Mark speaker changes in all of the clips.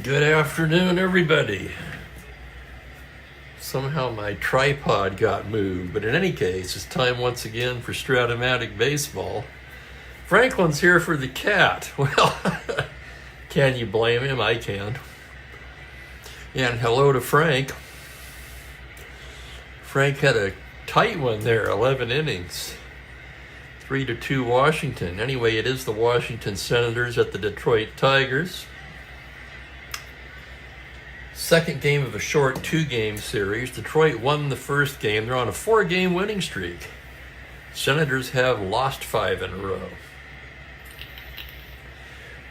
Speaker 1: Good afternoon, everybody. Somehow my tripod got moved, but in any case, it's time once again for Strat-O-Matic baseball. Franklin's here for the cat. Well, can you blame him? I can. And hello to Frank. Frank had a tight one there, 11 innings. 3-2 Washington. Anyway, it is the Washington Senators at the Detroit Tigers. Second game of a short 2-game series. Detroit won the first game. They're on a 4-game winning streak. Senators have lost 5 in a row.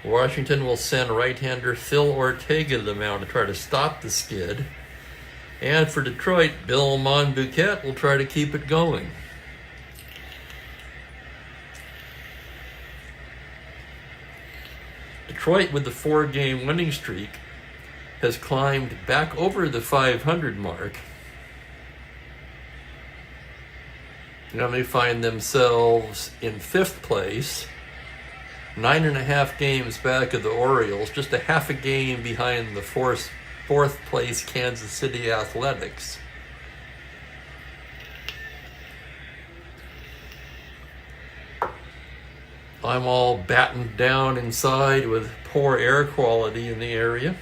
Speaker 1: Washington will send right-hander Phil Ortega to the mound to try to stop the skid. And for Detroit, Bill Monbouquet will try to keep it going. Detroit, with the 4-game winning streak, has climbed back over the 500 mark. Now they find themselves in 5th place, 9.5 games back of the Orioles, just a half a game behind the fourth place Kansas City Athletics. I'm all battened down inside with poor air quality in the area,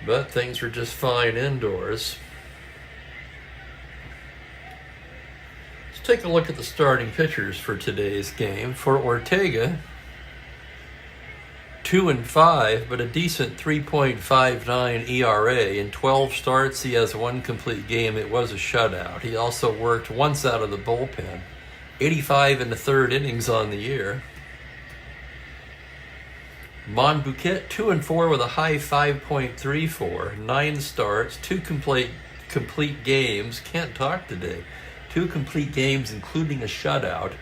Speaker 1: but things are just fine indoors. Let's take a look at the starting pitchers for today's game. For Ortega, 2-5, but a decent 3.59 ERA. In 12 starts, he has 1 complete game. It was a shutout. He also worked once out of the bullpen. 85 in the 3rd innings on the year. Monbouquet, 2-4 with a high 5.34. 9 starts, 2 complete games. Can't talk today. 2 complete games, including a shutout.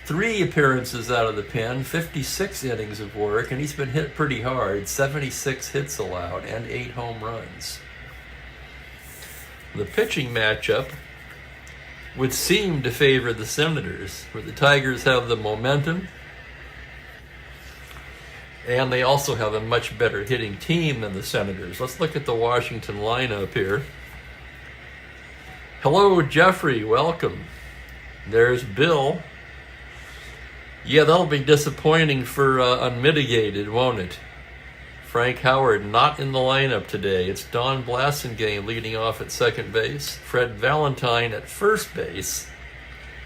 Speaker 1: 3 appearances out of the pen, 56 innings of work, and he's been hit pretty hard. 76 hits allowed and 8 home runs. The pitching matchup would seem to favor the Senators, where the Tigers have the momentum, and they also have a much better hitting team than the Senators. Let's look at the Washington lineup here. Hello, Jeffrey. Welcome. There's Bill. Yeah, that'll be disappointing for Unmitigated, won't it? Frank Howard not in the lineup today. It's Don Blasingame leading off at second base. Fred Valentine at first base.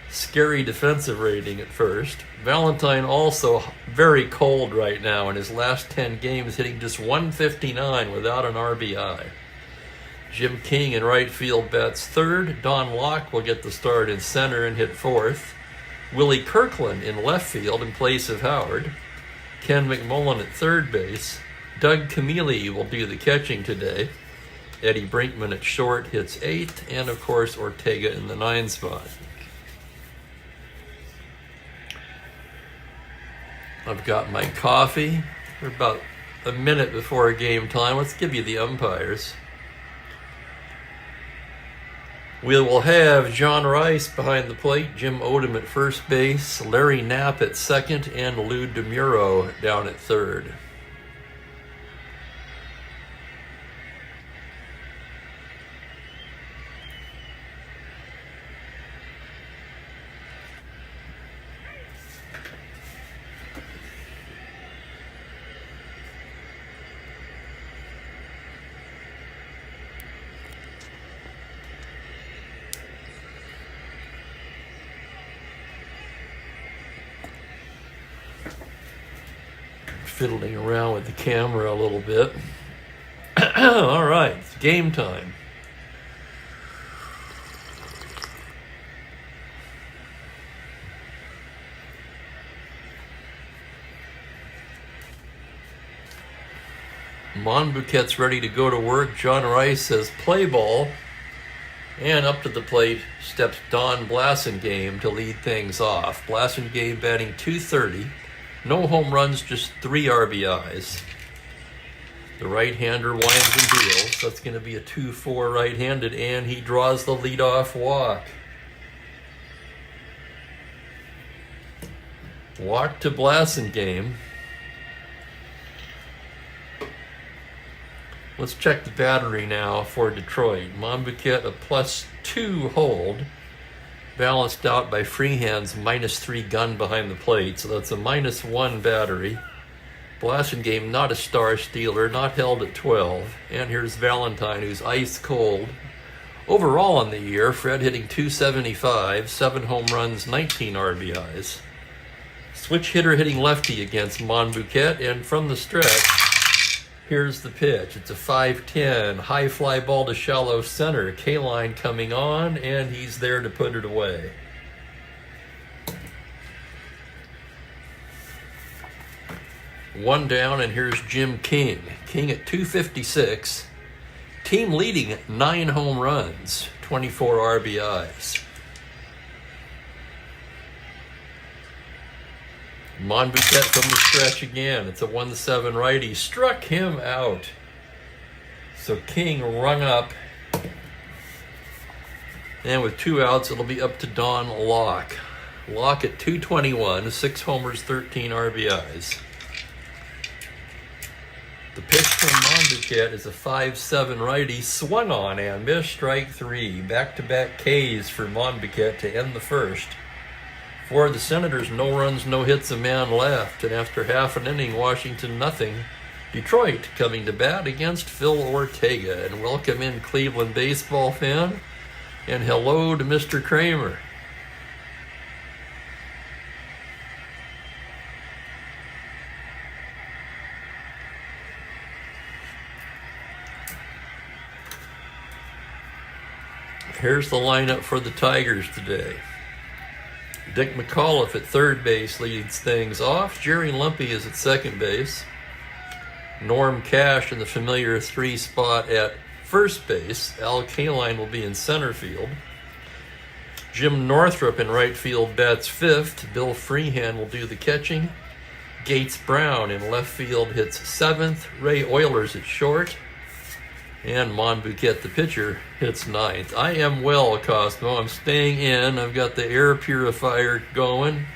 Speaker 1: Scary defensive rating at first. Valentine also very cold right now in his last 10 games, hitting just 159 without an RBI. Jim King in right field bats third. Don Locke will get the start in center and hit 4th. Willie Kirkland in left field in place of Howard. Ken McMullen at third base. Doug Camilli will do the catching today. Eddie Brinkman at short hits 8th, and of course Ortega in the 9 spot. I've got my coffee. We're about a minute before game time. Let's give you the umpires. We will have John Rice behind the plate, Jim Odom at first base, Larry Knapp at second, and Lou DeMuro down at third. Fiddling around with the camera a little bit. All right, it's game time. Monbouquet's ready to go to work. John Rice says play ball. And up to the plate steps Don Blasingame to lead things off. Blasingame batting .230. No home runs, just 3 RBIs. The right-hander winds and deals. That's going to be a 2-4 right-handed, and he draws the leadoff walk. Walk to Blasingame. Let's check the battery now for Detroit. Monbouquet a +2 hold, balanced out by Freehand's -3 gun behind the plate, so that's a -1 battery. Blasingame not a star stealer, not held at 12. And here's Valentine, who's ice cold. Overall on the year, Fred hitting .275, 7 home runs, 19 RBIs. Switch hitter hitting lefty against Monbouquet, and from the stretch, here's the pitch. It's a 5-10, high fly ball to shallow center. K-line coming on, and he's there to put it away. One down, and here's Jim King. King at .256. Team leading 9 home runs, 24 RBIs. Monbouquet from the stretch again. It's a 1-7 righty. Struck him out. So King rung up. And with 2 outs, it'll be up to Don Locke. Locke at .221, 6 homers, 13 RBIs. The pitch from Monbouquet is a 5-7 righty. Swung on and missed, strike 3. Back-to-back Ks for Monbouquet to end the first. For the Senators, no runs, no hits, a man left. And after half an inning, Washington nothing. Detroit coming to bat against Phil Ortega. And welcome in Cleveland baseball fan. And hello to Mr. Kramer. Here's the lineup for the Tigers today. Dick McAuliffe at third base leads things off. Jerry Lumpy is at second base. Norm Cash in the familiar 3 spot at first base. Al Kaline will be in center field. Jim Northrup in right field bats 5th. Bill Freehand will do the catching. Gates Brown in left field hits 7th. Ray Oilers at short. And Monbouquet, the pitcher, hits 9th. I am well, Cosmo. I'm staying in. I've got the air purifier going.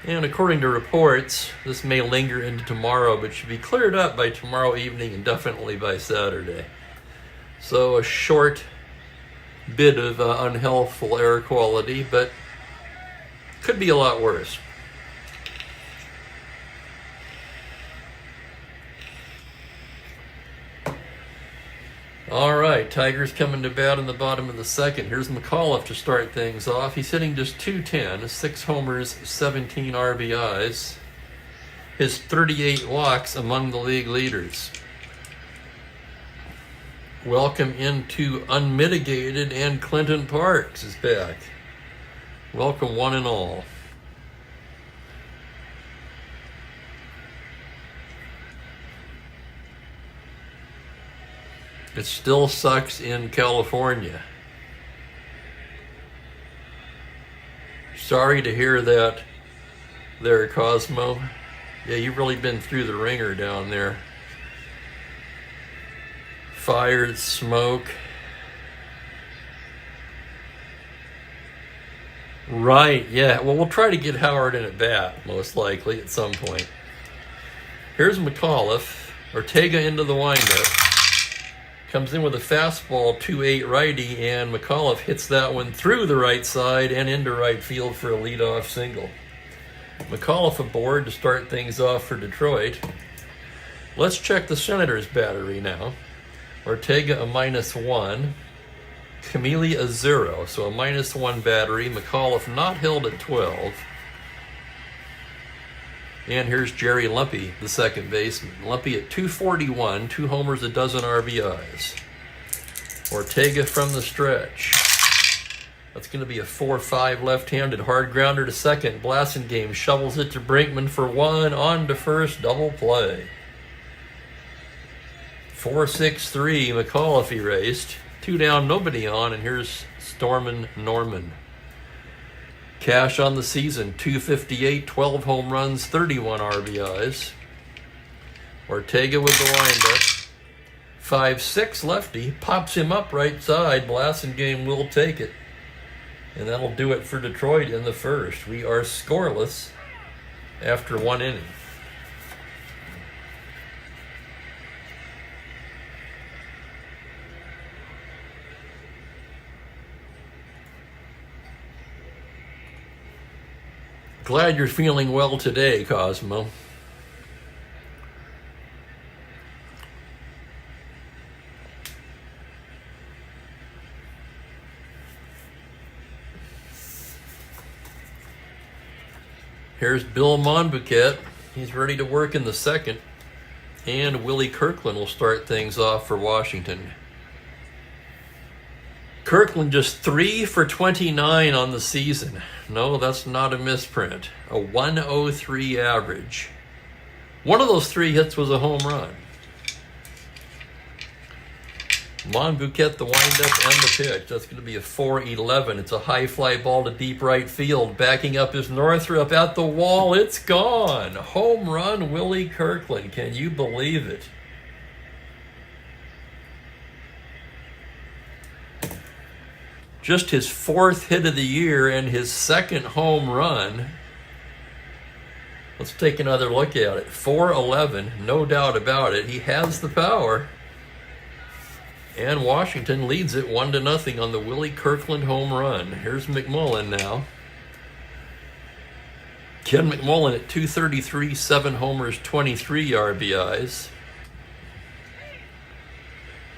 Speaker 1: And according to reports, this may linger into tomorrow, but should be cleared up by tomorrow evening and definitely by Saturday. So a short bit of unhealthful air quality, but could be a lot worse. All right, Tigers coming to bat in the bottom of the second. Here's McAuliffe to start things off. He's hitting just .210, 6 homers, 17 RBIs. His 38 walks among the league leaders. Welcome into Unmitigated, and Clinton Parks is back. Welcome one and all. It still sucks in California. Sorry to hear that there, Cosmo. Yeah, you've really been through the ringer down there. Fire, smoke. Right, yeah. Well, we'll try to get Howard in at bat, most likely, at some point. Here's McAuliffe. Ortega into the windup. Comes in with a fastball, 2-8 righty, and McAuliffe hits that one through the right side and into right field for a leadoff single. McAuliffe aboard to start things off for Detroit. Let's check the Senators' battery now. Ortega a -1. Camille a 0, so a -1 battery. McAuliffe not held at 12. And here's Jerry Lumpy, the second baseman. Lumpy at .241, 2 homers, a dozen RBIs. Ortega from the stretch. That's going to be a 4-5 left-handed hard grounder to second. Blasingame shovels it to Brinkman for 1, on to first, double play. 4-6-3, McAuliffe erased. 2 down, nobody on, and here's Stormin Norman. Cash on the season, .258, 12 home runs, 31 RBIs. Ortega with the windup. 5-6 lefty, pops him up right side. Blasingame will take it. And that'll do it for Detroit in the first. We are scoreless after 1 inning. Glad you're feeling well today, Cosmo. Here's Bill Monbouquet. He's ready to work in the second. And Willie Kirkland will start things off for Washington. Kirkland just 3 for 29 on the season. No, that's not a misprint. A 103 average. One of those 3 hits was a home run. Monbouquet, the windup and the pitch. That's going to be a 4-11. It's a high fly ball to deep right field. Backing up is Northrup at the wall. It's gone. Home run, Willie Kirkland. Can you believe it? Just his 4th hit of the year and his 2nd home run. Let's take another look at it. 4-11, no doubt about it. He has the power. And Washington leads it 1-0 on the Willie Kirkland home run. Here's McMullen now. Ken McMullen at .233, 7 homers, 23 RBIs.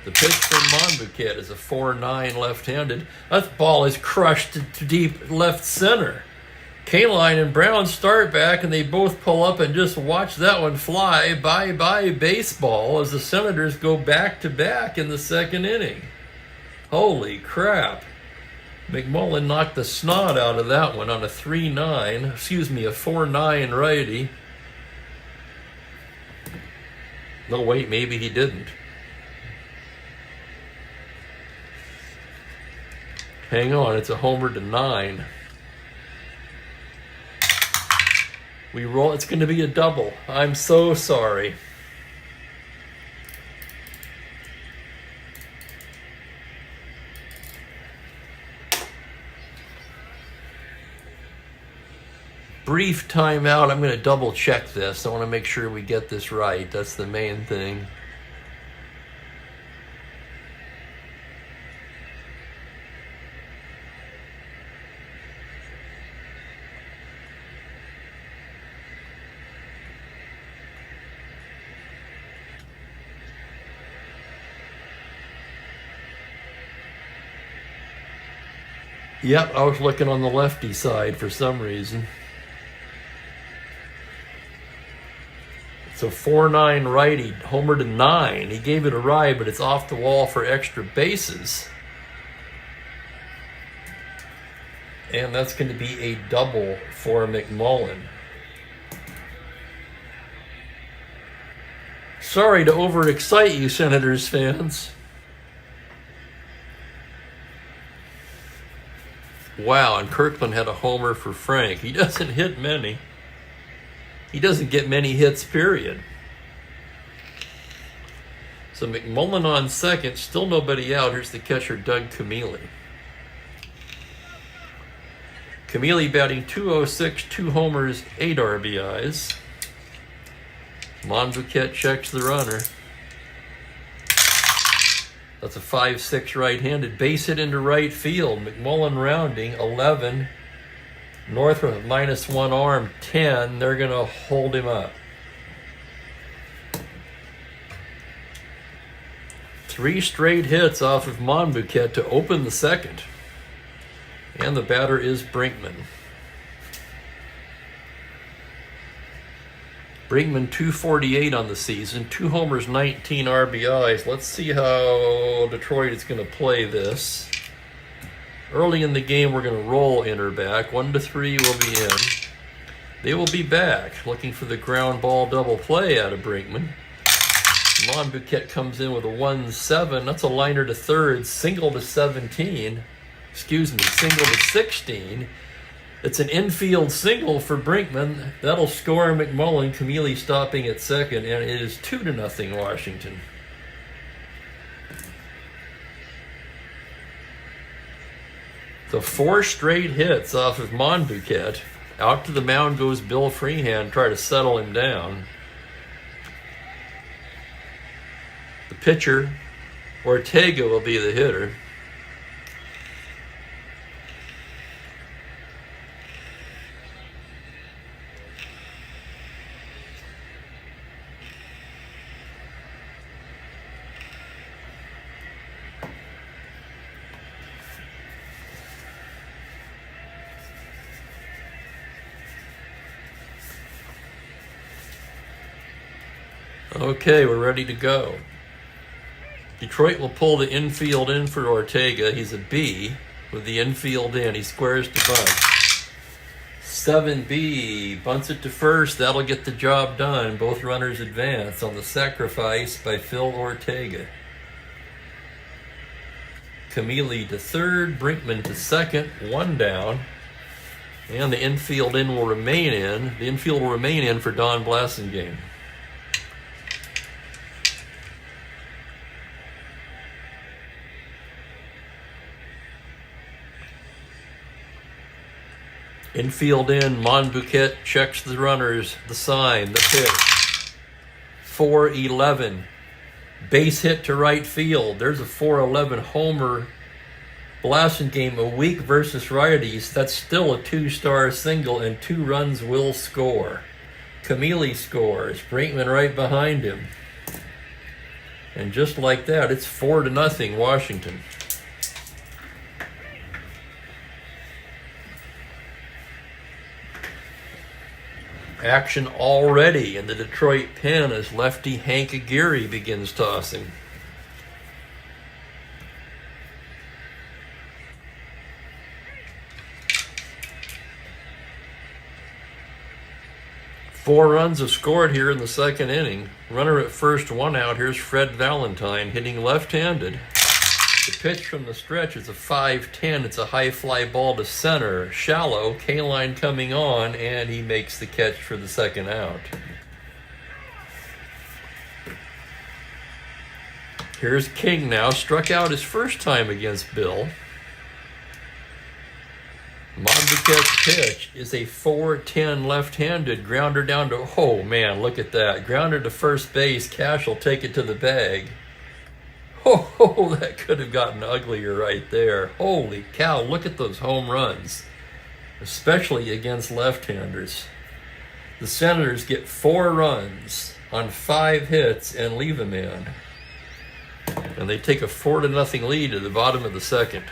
Speaker 1: The pitch from Monbouquet is a 4-9 left-handed. That ball is crushed to deep left center. Kaline and Brown start back, and they both pull up and just watch that one fly. Bye-bye baseball as the Senators go back-to-back in the 2nd inning. Holy crap. McMullen knocked the snot out of that one on a 4-9 righty. No, wait, maybe he didn't. Hang on, it's a homer to 9. We roll, it's going to be a double. I'm so sorry. Brief timeout. I'm going to double check this. I want to make sure we get this right. That's the main thing. Yep, I was looking on the lefty side for some reason. So 4-9 righty, homer to 9. He gave it a ride, but it's off the wall for extra bases. And that's going to be a double for McMullen. Sorry to overexcite you, Senators fans. Wow, and Kirkland had a homer for Frank. He doesn't hit many. He doesn't get many hits, period. So McMullen on second, still nobody out. Here's the catcher, Doug Camilli. Camilli batting .206, 2 homers, 8 RBIs. Monbouquet checks the runner. That's a 5-6 right-handed. Base hit into right field. McMullen rounding, 11. Northrup -1 arm, 10. They're going to hold him up. 3 straight hits off of Monbouquet to open the second. And the batter is Brinkman. Brinkman 248 on the season, 2 homers, 19 RBIs. Let's see how Detroit is going to play this. Early in the game, we're going to roll Inter back. 1-3 will be in. They will be back, looking for the ground ball double play out of Brinkman. Monbouquet comes in with a 1-7. That's a liner to third, single to 17. Excuse me, single to 16. It's an infield single for Brinkman. That'll score McMullen. Camilli stopping at second, and it is 2-0 Washington. So 4 straight hits off of Monbouquet. Out to the mound goes Bill Freehan, try to settle him down. The pitcher, Ortega, will be the hitter. Okay, we're ready to go. Detroit will pull the infield in for Ortega. He's a B with the infield in. He squares to bunt. 7B, bunts it to first. That'll get the job done. Both runners advance on the sacrifice by Phil Ortega. Camille to third, Brinkman to second, one down. And the infield in will remain in. The infield will remain in for Don Blasingame. Infield in, Monbouquet checks the runners, the sign, the pitch. 4-11. Base hit to right field. There's a 4-11 homer. Blasingame a weak versus righties. That's still a two-star single, and 2 runs will score. Camille scores. Brinkman right behind him. And just like that, it's 4-0 Washington. Action already in the Detroit pen as lefty Hank Aguirre begins tossing. Four runs have scored here in the second inning. Runner at first, 1 out. Here's Fred Valentine hitting left-handed. The pitch from the stretch is a 5-10. It's a high fly ball to center. Shallow, K-line coming on, and he makes the catch for the second out. Here's King now. Struck out his first time against Bill. Monbouquet's pitch is a 4-10 left-handed grounder down to, oh man, look at that. Grounder to first base. Cash will take it to the bag. Oh, that could have gotten uglier right there. Holy cow, look at those home runs, especially against left-handers. The Senators get 4 runs on 5 hits and leave a man. And they take a 4-0 lead at the bottom of the second.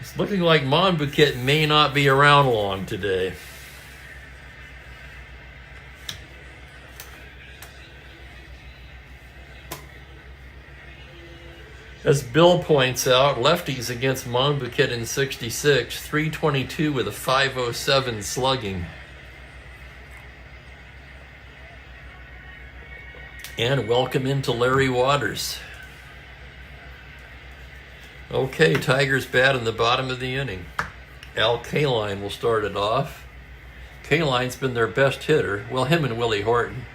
Speaker 1: It's looking like Monbouquet may not be around long today. As Bill points out, lefties against Monbouquet in 66, 322 with a 507 slugging. And welcome into Larry Waters. Okay, Tigers bat in the bottom of the inning. Al Kaline will start it off. Kaline's been their best hitter. Well, him and Willie Horton.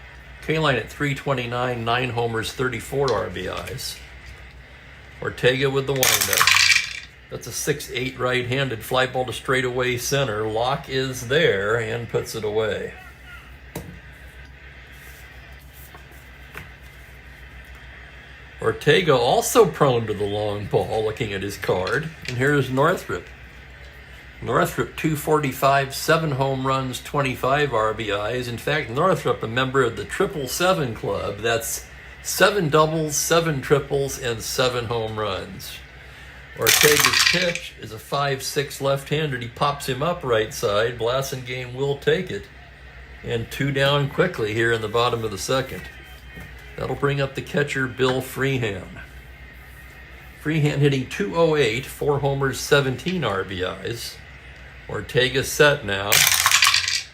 Speaker 1: Kaline at 329, 9 homers, 34 RBIs. Ortega with the windup. That's a 6-8 right-handed fly ball to straightaway center. Locke is there and puts it away. Ortega also prone to the long ball, looking at his card. And here's Northrup. Northrup 245, 7 home runs, 25 RBIs. In fact, Northrup, a member of the 777 Club. That's 7 doubles, 7 triples, and 7 home runs. Ortega's pitch is a 5-6 left-handed. He pops him up right side. Blasingame will take it. And 2 down quickly here in the bottom of the second. That'll bring up the catcher, Bill Freehan. Freehan hitting 208, 4 homers, 17 RBIs. Ortega set now.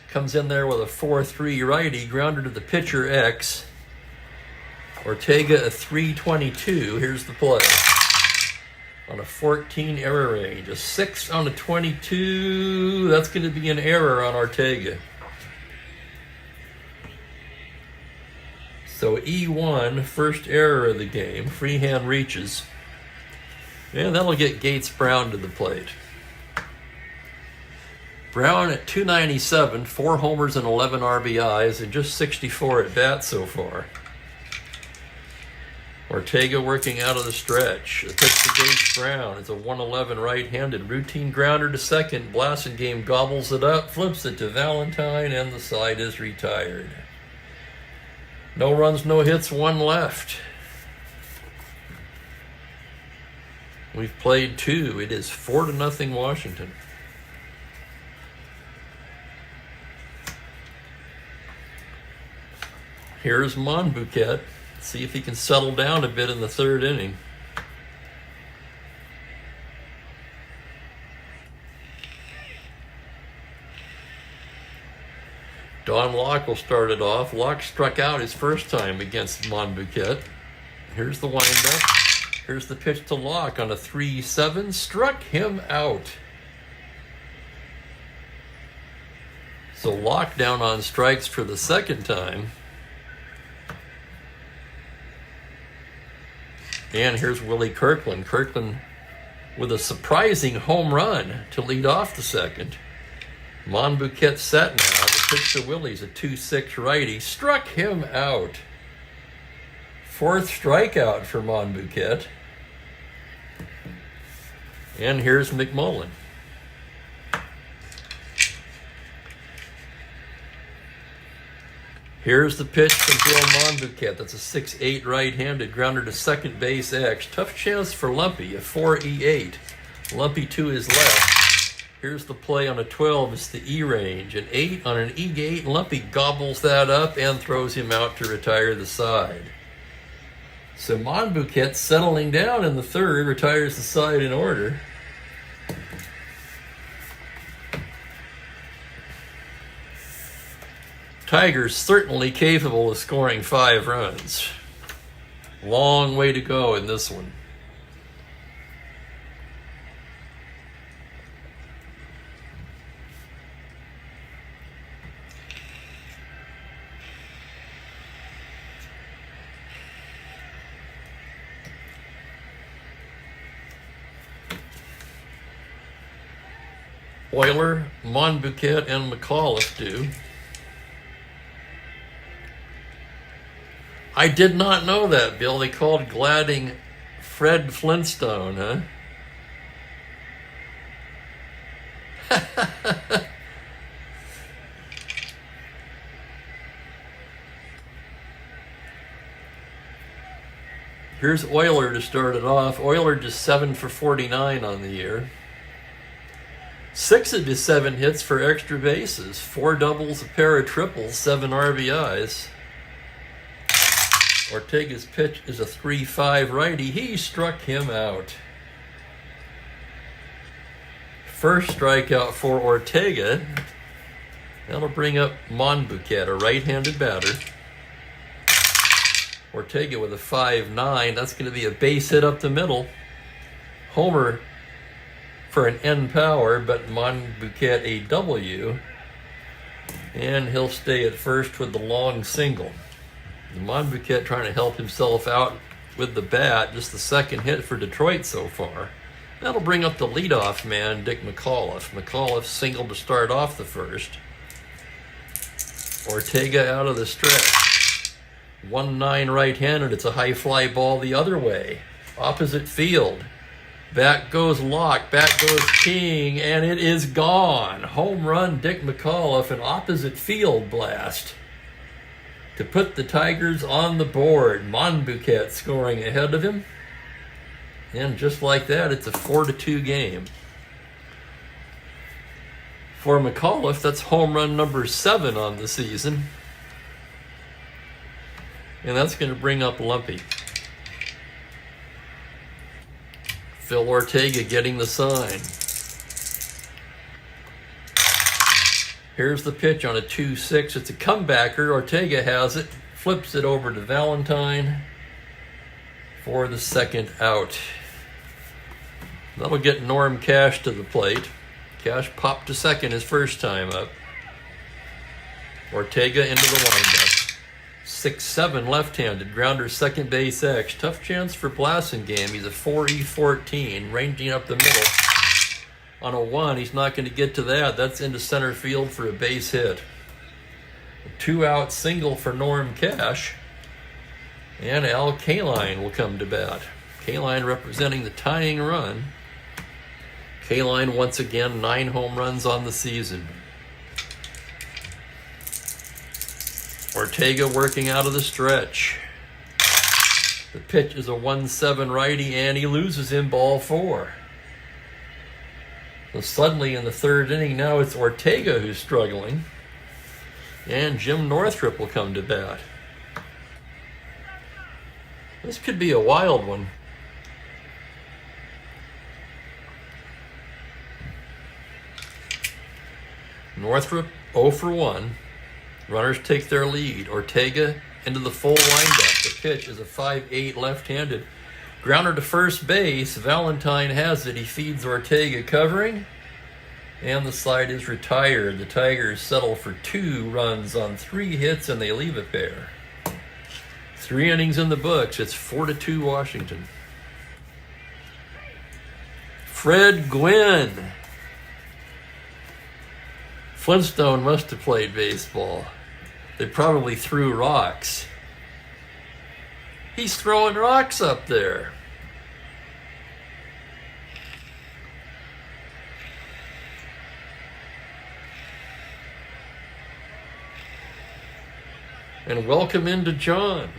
Speaker 1: Comes in there with a 4-3 righty, grounder to the pitcher X. Ortega a 322. Here's the play. On a 14 error range. A 6 on a 22. That's going to be an error on Ortega. So E1, first error of the game. Freehan reaches. And that'll get Gates Brown to the plate. Brown at 297, 4 homers and 11 RBIs, and just 64 at bat so far. Ortega working out of the stretch. The pitch to Gates Brown. It's a 111 right-handed routine grounder to second. Blasingame gobbles it up, flips it to Valentine, and the side is retired. No runs, no hits, 1 left. We've played 2. It is 4-0 Washington. Here's Monbouquet. See if he can settle down a bit in the third inning. Don Locke will start it off. Locke struck out his first time against Monbouquet. Here's the windup. Here's the pitch to Locke on a 3-7. Struck him out. So Locke down on strikes for the second time. And here's Willie Kirkland. Kirkland with a surprising home run to lead off the second. Monbouquet set now. The pitch to Willie's a 2-6 righty. Struck him out. Fourth strikeout for Monbouquet. And here's McMullen. Here's the pitch from Bill Monbouquet. That's a 6-8 right-handed grounder to second base X. Tough chance for Lumpy, a 4-E-8. Lumpy to his left. Here's the play on a 12. It's the E range. An 8 on an E-gate. Lumpy gobbles that up and throws him out to retire the side. So Monbouquet settling down in the third, retires the side in order. Tigers certainly capable of scoring 5 runs. Long way to go in this one. Euler, Monbouquet, and McAuliffe do. I did not know that, Bill. They called Gladding Fred Flintstone, huh? Here's Euler to start it off. Euler just 7 for 49 on the year. 6 of his 7 hits for extra bases. 4 doubles, a pair of triples, 7 RBIs. Ortega's pitch is a 3-5 righty. He struck him out. First strikeout for Ortega. That'll bring up Monbouquet, a right-handed batter. Ortega with a 5-9. That's going to be a base hit up the middle. Homer for an N power, but Monbouquet a W. And he'll stay at first with the long single. Monbouquet trying to help himself out with the bat. Just the second hit for Detroit so far. That'll bring up the leadoff man, Dick McAuliffe. McAuliffe singled to start off the first. Ortega out of the stretch. 1-9 right-handed. It's a high fly ball the other way. Opposite field. Back goes Locke. Back goes King. And it is gone. Home run, Dick McAuliffe. An opposite field blast to put the Tigers on the board. Monbouquet scoring ahead of him. And just like that, it's a 4-2 game. For McAuliffe, that's home run number 7 on the season. And that's going to bring up Lumpy. Phil Ortega getting the sign. Here's the pitch on a 2-6. It's a comebacker. Ortega has it. Flips it over to Valentine for the second out. That'll get Norm Cash to the plate. Cash popped to second his first time up. Ortega into the windup. 6-7 left-handed. Grounder second base X. Tough chance for Blasingame. He's a 4E14, ranging up the middle. On a 1, he's not going to get to that. That's into center field for a base hit. A 2-out single for Norm Cash. And Al Kaline will come to bat. Kaline representing the tying run. Kaline once again 9 home runs on the season. Ortega working out of the stretch. The pitch is a 1-7 righty and he loses in ball 4. So suddenly in the third inning now it's Ortega who's struggling. And Jim Northrup will come to bat. This could be a wild one. Northrop 0 for 1. Runners take their lead. Ortega into the full windup. The pitch is a 5-8 left-handed. Grounder to first base. Valentine has it. He feeds Ortega covering. And the side is retired. The Tigers settle for 2 runs on 3 hits, and they leave a pair. 3 innings in the books. It's 4-2 Washington. Fred Gwynn. Flintstone must have played baseball. They probably threw rocks. He's throwing rocks up there. And welcome into John.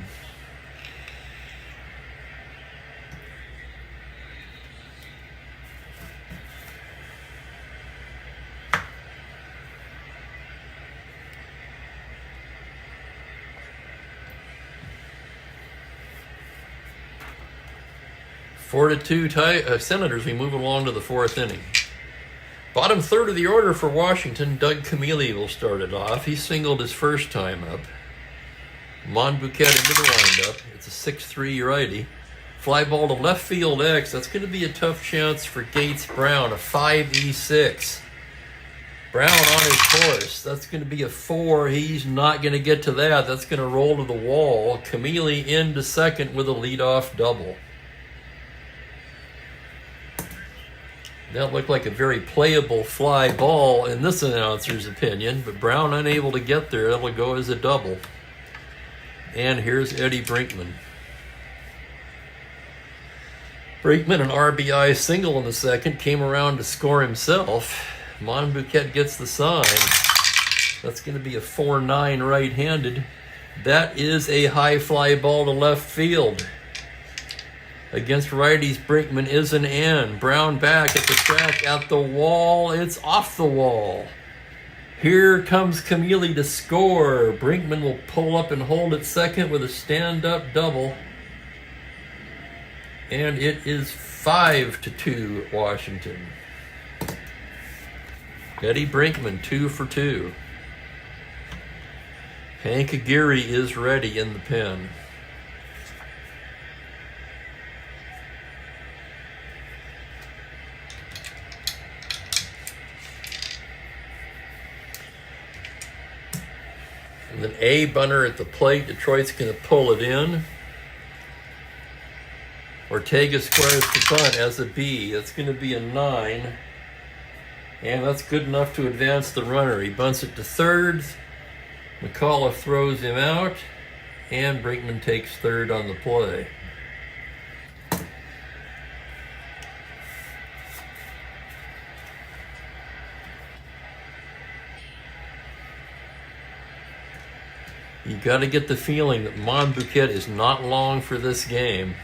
Speaker 1: Four to two Senators. We move along to the 4th inning. Bottom third of the order for Washington. Doug Camilli will start it off. He singled his first time up. Monbouquet into the windup. It's a 6-3 righty. Fly ball to left field X. That's going to be a tough chance for Gates Brown. A 5-6. Brown on his course. That's going to be a 4. He's not going to get to that. That's going to roll to the wall. Camilli into second with a leadoff double. That looked like a very playable fly ball in this announcer's opinion, but Brown unable to get there. That'll go as a double. And here's Eddie Brinkman. Brinkman, an RBI single in the second, came around to score himself. Monbouquet gets the sign. That's going to be a 4-9 right-handed. That is a high fly ball to left field. Against righties, Brinkman is an N. Brown back at the track, at the wall. It's off the wall. Here comes Camilli to score. Brinkman will pull up and hold at second with a stand-up double. And it is 5-2 Washington. Eddie Brinkman, 2 for 2. Hank Aguirre is ready in the pen. And then A bunter at the plate. Detroit's going to pull it in. Ortega squares the bunt as a B. That's going to be a 9. And that's good enough to advance the runner. He bunts it to third. McAuliffe throws him out. And Brinkman takes third on the play. You got to get the feeling that Monbouquet is not long for this game.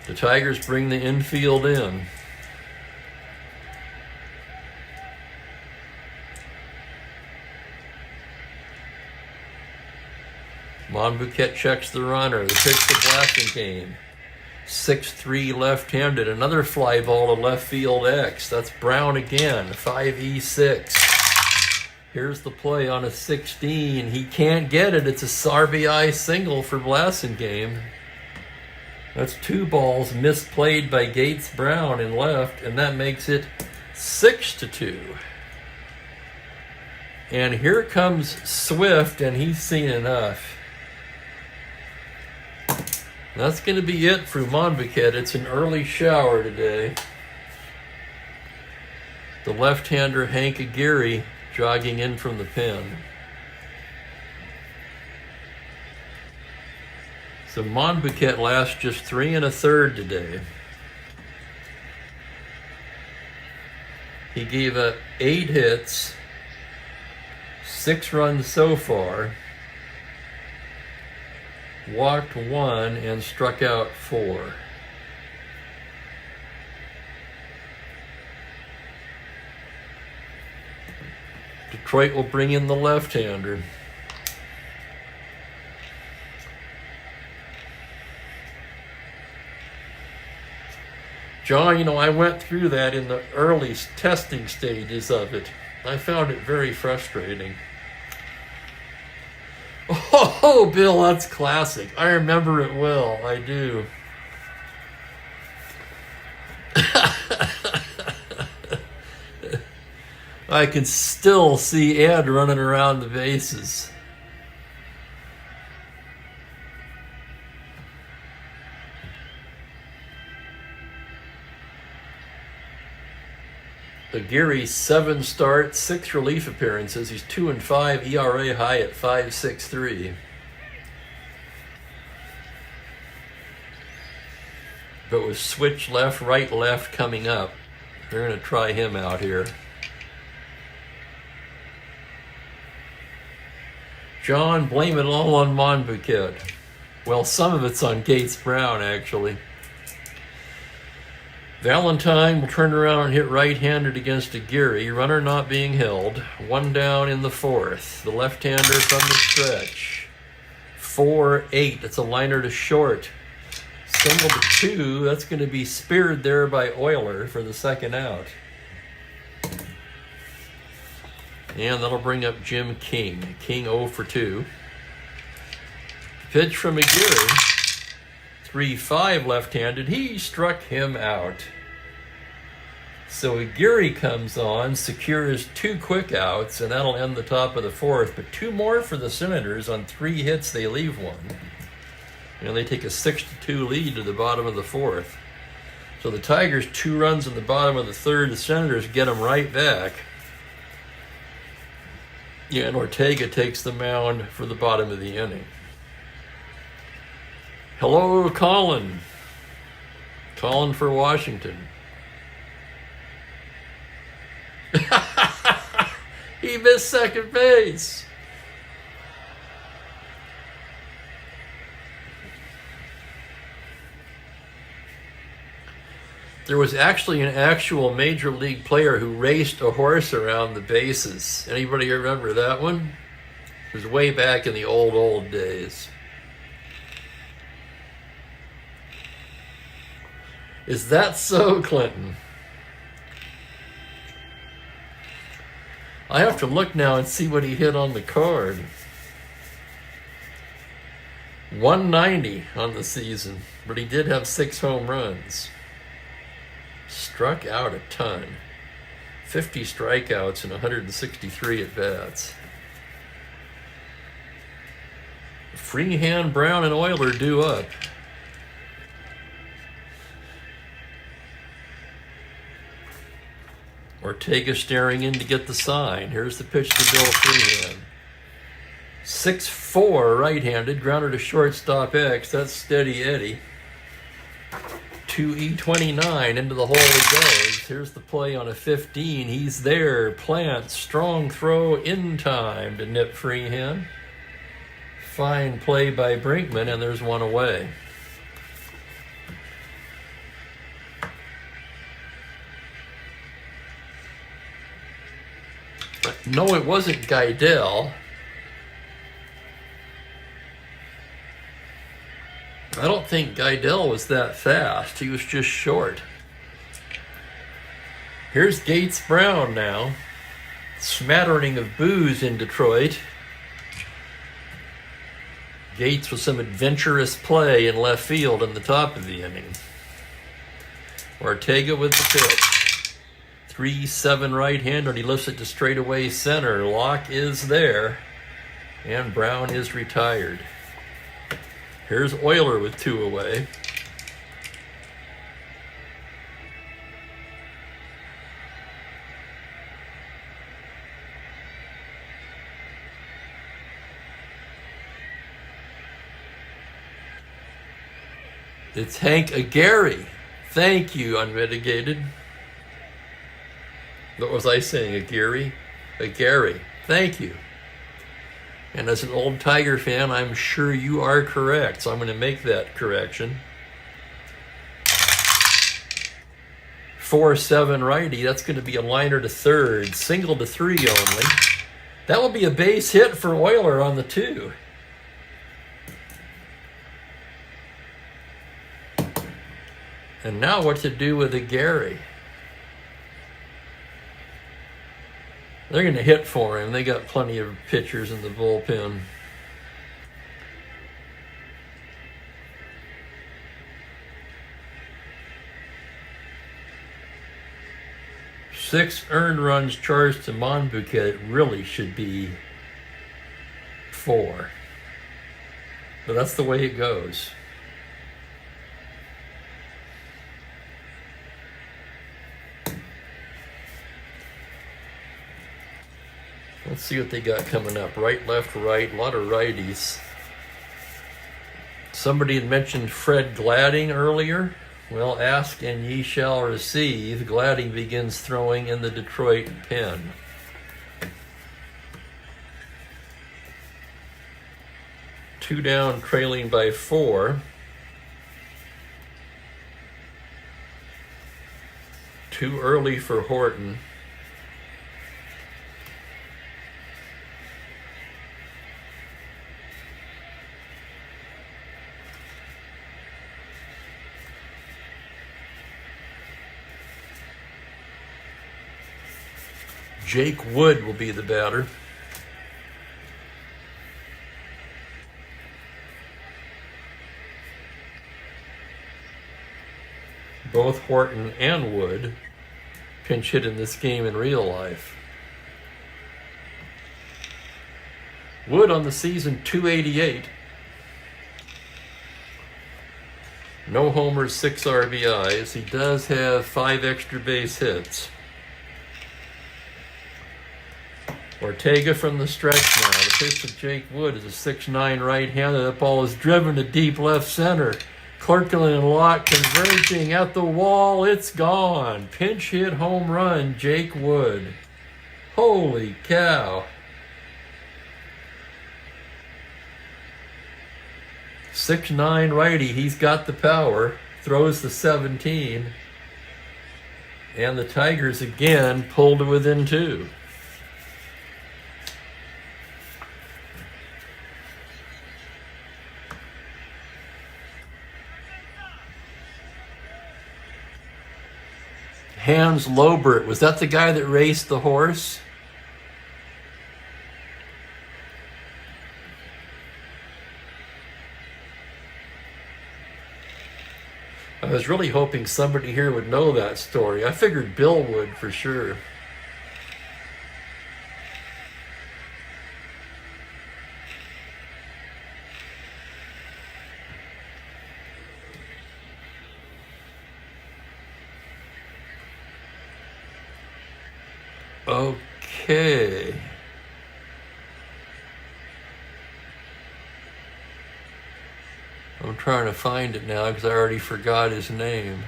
Speaker 1: The Tigers bring the infield in. Monbouquet checks the runner. The pitch to Blasingame. 6-3 left-handed. Another fly ball to left field X. That's Brown again. 5-6. Here's the play on a 16. He can't get it. It's a RBI single for Blasingame. That's 2 balls misplayed by Gates Brown in left, and that makes it 6-2. And here comes Swift, and he's seen enough. That's going to be it for Monbouquet. It's an early shower today. The left-hander Hank Aguirre jogging in from the pen. So Monbouquet lasts just 3 1/3 today. He gave up 8 hits, 6 runs so far, walked 1, and struck out 4. Detroit will bring in the left-hander. John, you know, I went through that in the early testing stages of it. I found it very frustrating. Oh, Bill, that's classic. I remember it well. I do. I can still see Ed running around the bases. Aguirre, 7 starts, 6 relief appearances. He's 2-5, ERA high at 5.63. But with switch left, right, left coming up, they're going to try him out here. John, blame it all on Monbouquet. Well, some of it's on Gates Brown, actually. Valentine will turn around and hit right-handed against Aguirre. Runner not being held. 1 down in the 4th. The left-hander from the stretch. 4-8. That's a liner to short. Single to 2. That's going to be speared there by Euler for the 2nd out. And that'll bring up Jim King. King 0 for 2. Pitch from Aguirre. 3-5 left-handed. He struck him out. So Aguirre comes on, secures 2 quick outs, and that'll end the top of the 4th. But 2 more for the Senators. On 3 hits, they leave 1. And they take a 6-2 lead to the bottom of the 4th. So the Tigers 2 runs in the bottom of the 3rd. The Senators get them right back. Yeah, and Ortega takes the mound for the bottom of the inning. Hello, Colin. Colin for Washington. He missed second base. There was actually an actual major league player who raced a horse around the bases. Anybody remember that one? It was way back in the old days. Is that so, Clinton? I have to look now and see what he hit on the card. 190 on the season, but he did have 6 home runs. Struck out a ton. 50 strikeouts and 163 at-bats. Freehand, Brown, and Euler due up. Ortega staring in to get the sign. Here's the pitch to Bill Freehand. 6-4 right-handed, grounder to shortstop X. That's Steady Eddie. 2E29 into the hole he goes. Here's the play on a 15. He's there. Plant, strong throw in time to nip Freehand. Fine play by Brinkman, and there's 1 away. No, it wasn't Geidel. I don't think Geidel was that fast. He was just short. Here's Gates Brown now. Smattering of boos in Detroit. Gates with some adventurous play in left field in the top of the inning. Ortega with the pitch. 3-7 right-hander. He lifts it to straightaway center. Locke is there. And Brown is retired. Here's Euler with 2 away. It's Hank Aguirre. Thank you, Unmitigated. What was I saying? Aguirre? Aguirre. Thank you. And as an old Tiger fan, I'm sure you are correct, so I'm going to make that correction. 4-7 righty. That's going to be a liner to 3rd. Single to 3 only. That will be a base hit for Euler on the 2. And now what to do with a Gary? They're going to hit for him. They got plenty of pitchers in the bullpen. Six earned runs charged to Monbouquet. It really should be 4. But that's the way it goes. Let's see what they got coming up. Right, left, right. A lot of righties. Somebody had mentioned Fred Gladding earlier. Well, ask and ye shall receive. Gladding begins throwing in the Detroit pen. Two down, trailing by 4. Too early for Horton. Jake Wood will be the batter. Both Horton and Wood pinch hit in this game in real life. Wood on the season, 288. No homers, 6 RBIs. He does have 5 extra base hits. Ortega from the stretch now. The pitch of Jake Wood is a 6'9" right-hander. That ball is driven to deep left center. Clerkland and Lott converging at the wall. It's gone. Pinch hit home run, Jake Wood. Holy cow. 6'9" righty. He's got the power. Throws the 17. And the Tigers again pulled to within 2. Hans Lobert, was that the guy that raced the horse? I was really hoping somebody here would know that story. I figured Bill would for sure. Okay. I'm trying to find it now because I already forgot his name.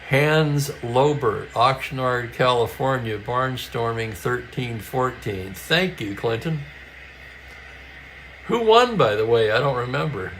Speaker 1: Hans Lobert, Oxnard, California, barnstorming 13-14. Thank you, Clinton. Who won, by the way? I don't remember.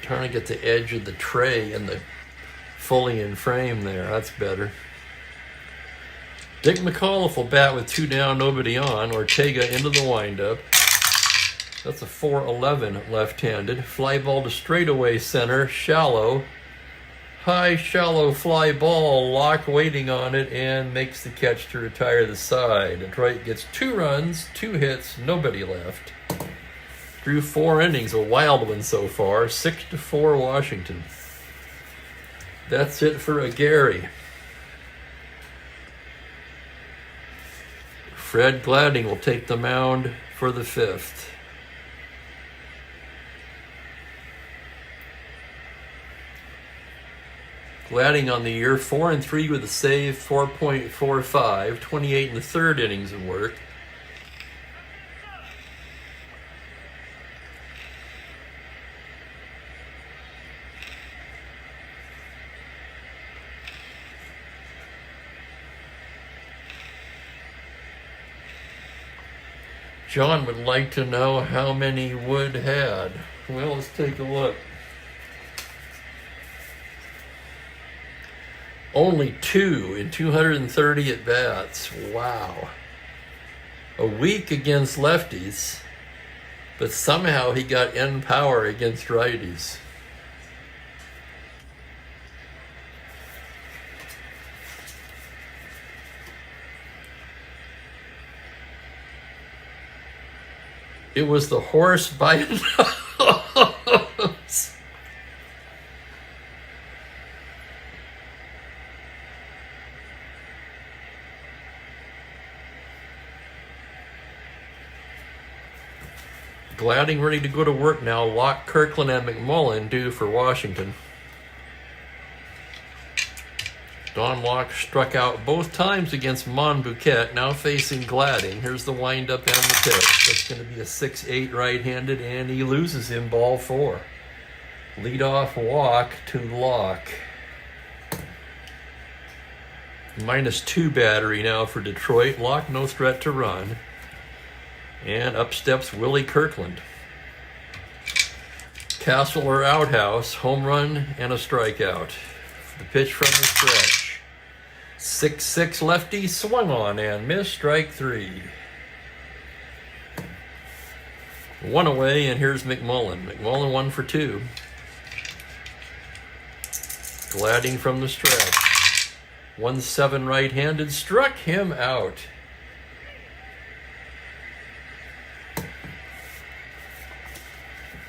Speaker 1: Trying to get the edge of the tray and the fully in frame there. That's better. Dick McAuliffe will bat with 2 down, nobody on. Ortega into the windup. That's a 4-11 left-handed. Fly ball to straightaway center. Shallow. High, shallow fly ball. Locke waiting on it and makes the catch to retire the side. Detroit gets 2 runs, 2 hits, nobody left. Through 4 innings, a wild one so far. 6-4 Washington. That's it for a Gary. Fred Gladding will take the mound for the 5th. Gladding on the year, 4-3 with a save, 4.45, 28 in the 3rd innings of work. John would like to know how many Wood had. Well, let's take a look. Only 2 in 230 at-bats. Wow. A week against lefties, but somehow he got end power against righties. It was the horse by a nose. Gladding ready to go to work now. Locke, Kirkland, and McMullen due for Washington. Don Locke struck out both times against Monbouquet, now facing Gladding. Here's the windup and the pitch. That's going to be a 6-8 right-handed, and he loses him ball 4. Leadoff walk to Locke. -2 battery now for Detroit. Locke no threat to run. And up steps Willie Kirkland. Castle or outhouse, home run and a strikeout. The pitch from the stretch. 6-6 lefty, swung on and missed, strike 3. 1 away, and here's McMullen. McMullen 1 for 2. Gladding from the stretch. 1-7 right-handed, struck him out.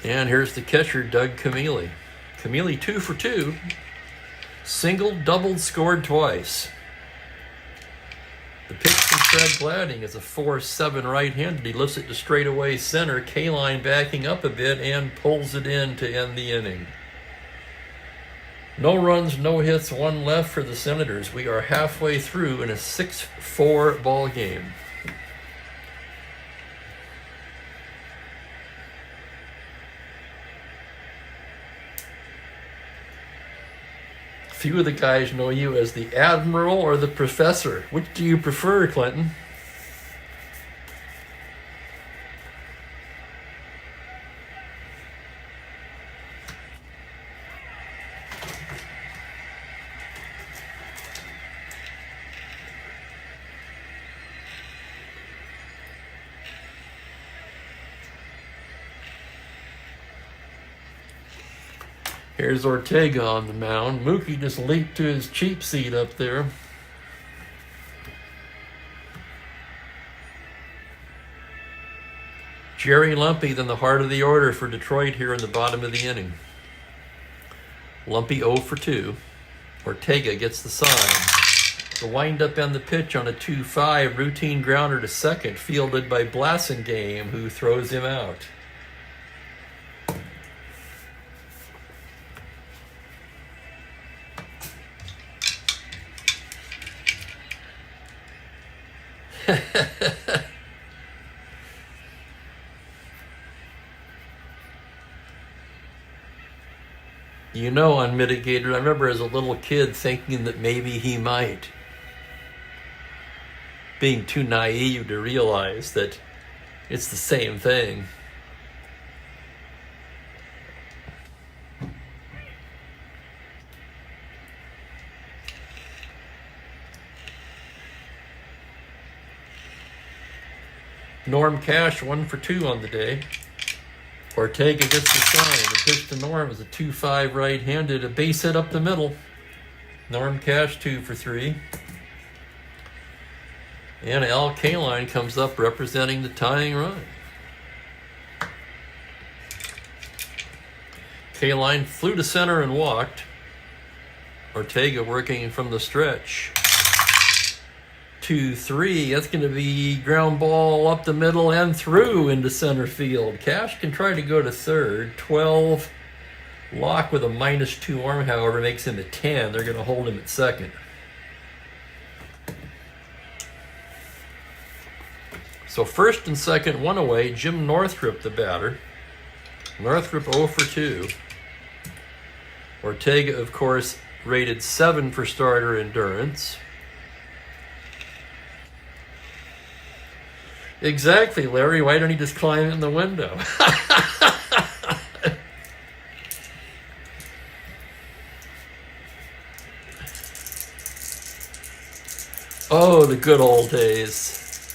Speaker 1: And here's the catcher, Doug Camilli. Camilli 2 for 2. Single, doubled, scored twice. The pitch from Fred Gladding is a 4-7 right-handed. He lifts it to straightaway center. K-line backing up a bit and pulls it in to end the inning. No runs, no hits, 1 left for the Senators. We are halfway through in a 6-4 ball game. Few of the guys know you as the Admiral or the Professor. Which do you prefer, Clinton? Here's Ortega on the mound. Mookie just leaped to his cheap seat up there. Jerry Lumpy, then the heart of the order for Detroit here in the bottom of the inning. Lumpy 0 for 2. Ortega gets the sign. The windup and the pitch on a 2-5 routine grounder to second, fielded by Blasingame, who throws him out. You know, unmitigated, I remember as a little kid thinking that maybe he might. Being too naive to realize that it's the same thing. Norm Cash 1 for 2 on the day. Ortega gets the sign. The pitch to Norm is a 2-5 right-handed, a base hit up the middle. Norm Cash 2 for 3. And Al Kaline comes up representing the tying run. Kaline flew to center and walked. Ortega working from the stretch. 2-3. That's going to be ground ball up the middle and through into center field. Cash can try to go to third. 12. Locke with a -2 arm, however, makes him a 10. They're going to hold him at second. So first and second, 1 away. Jim Northrup, the batter. Northrup 0 for 2. Ortega, of course, rated 7 for starter endurance. Exactly, Larry. Why don't you just climb in the window? Oh, the good old days.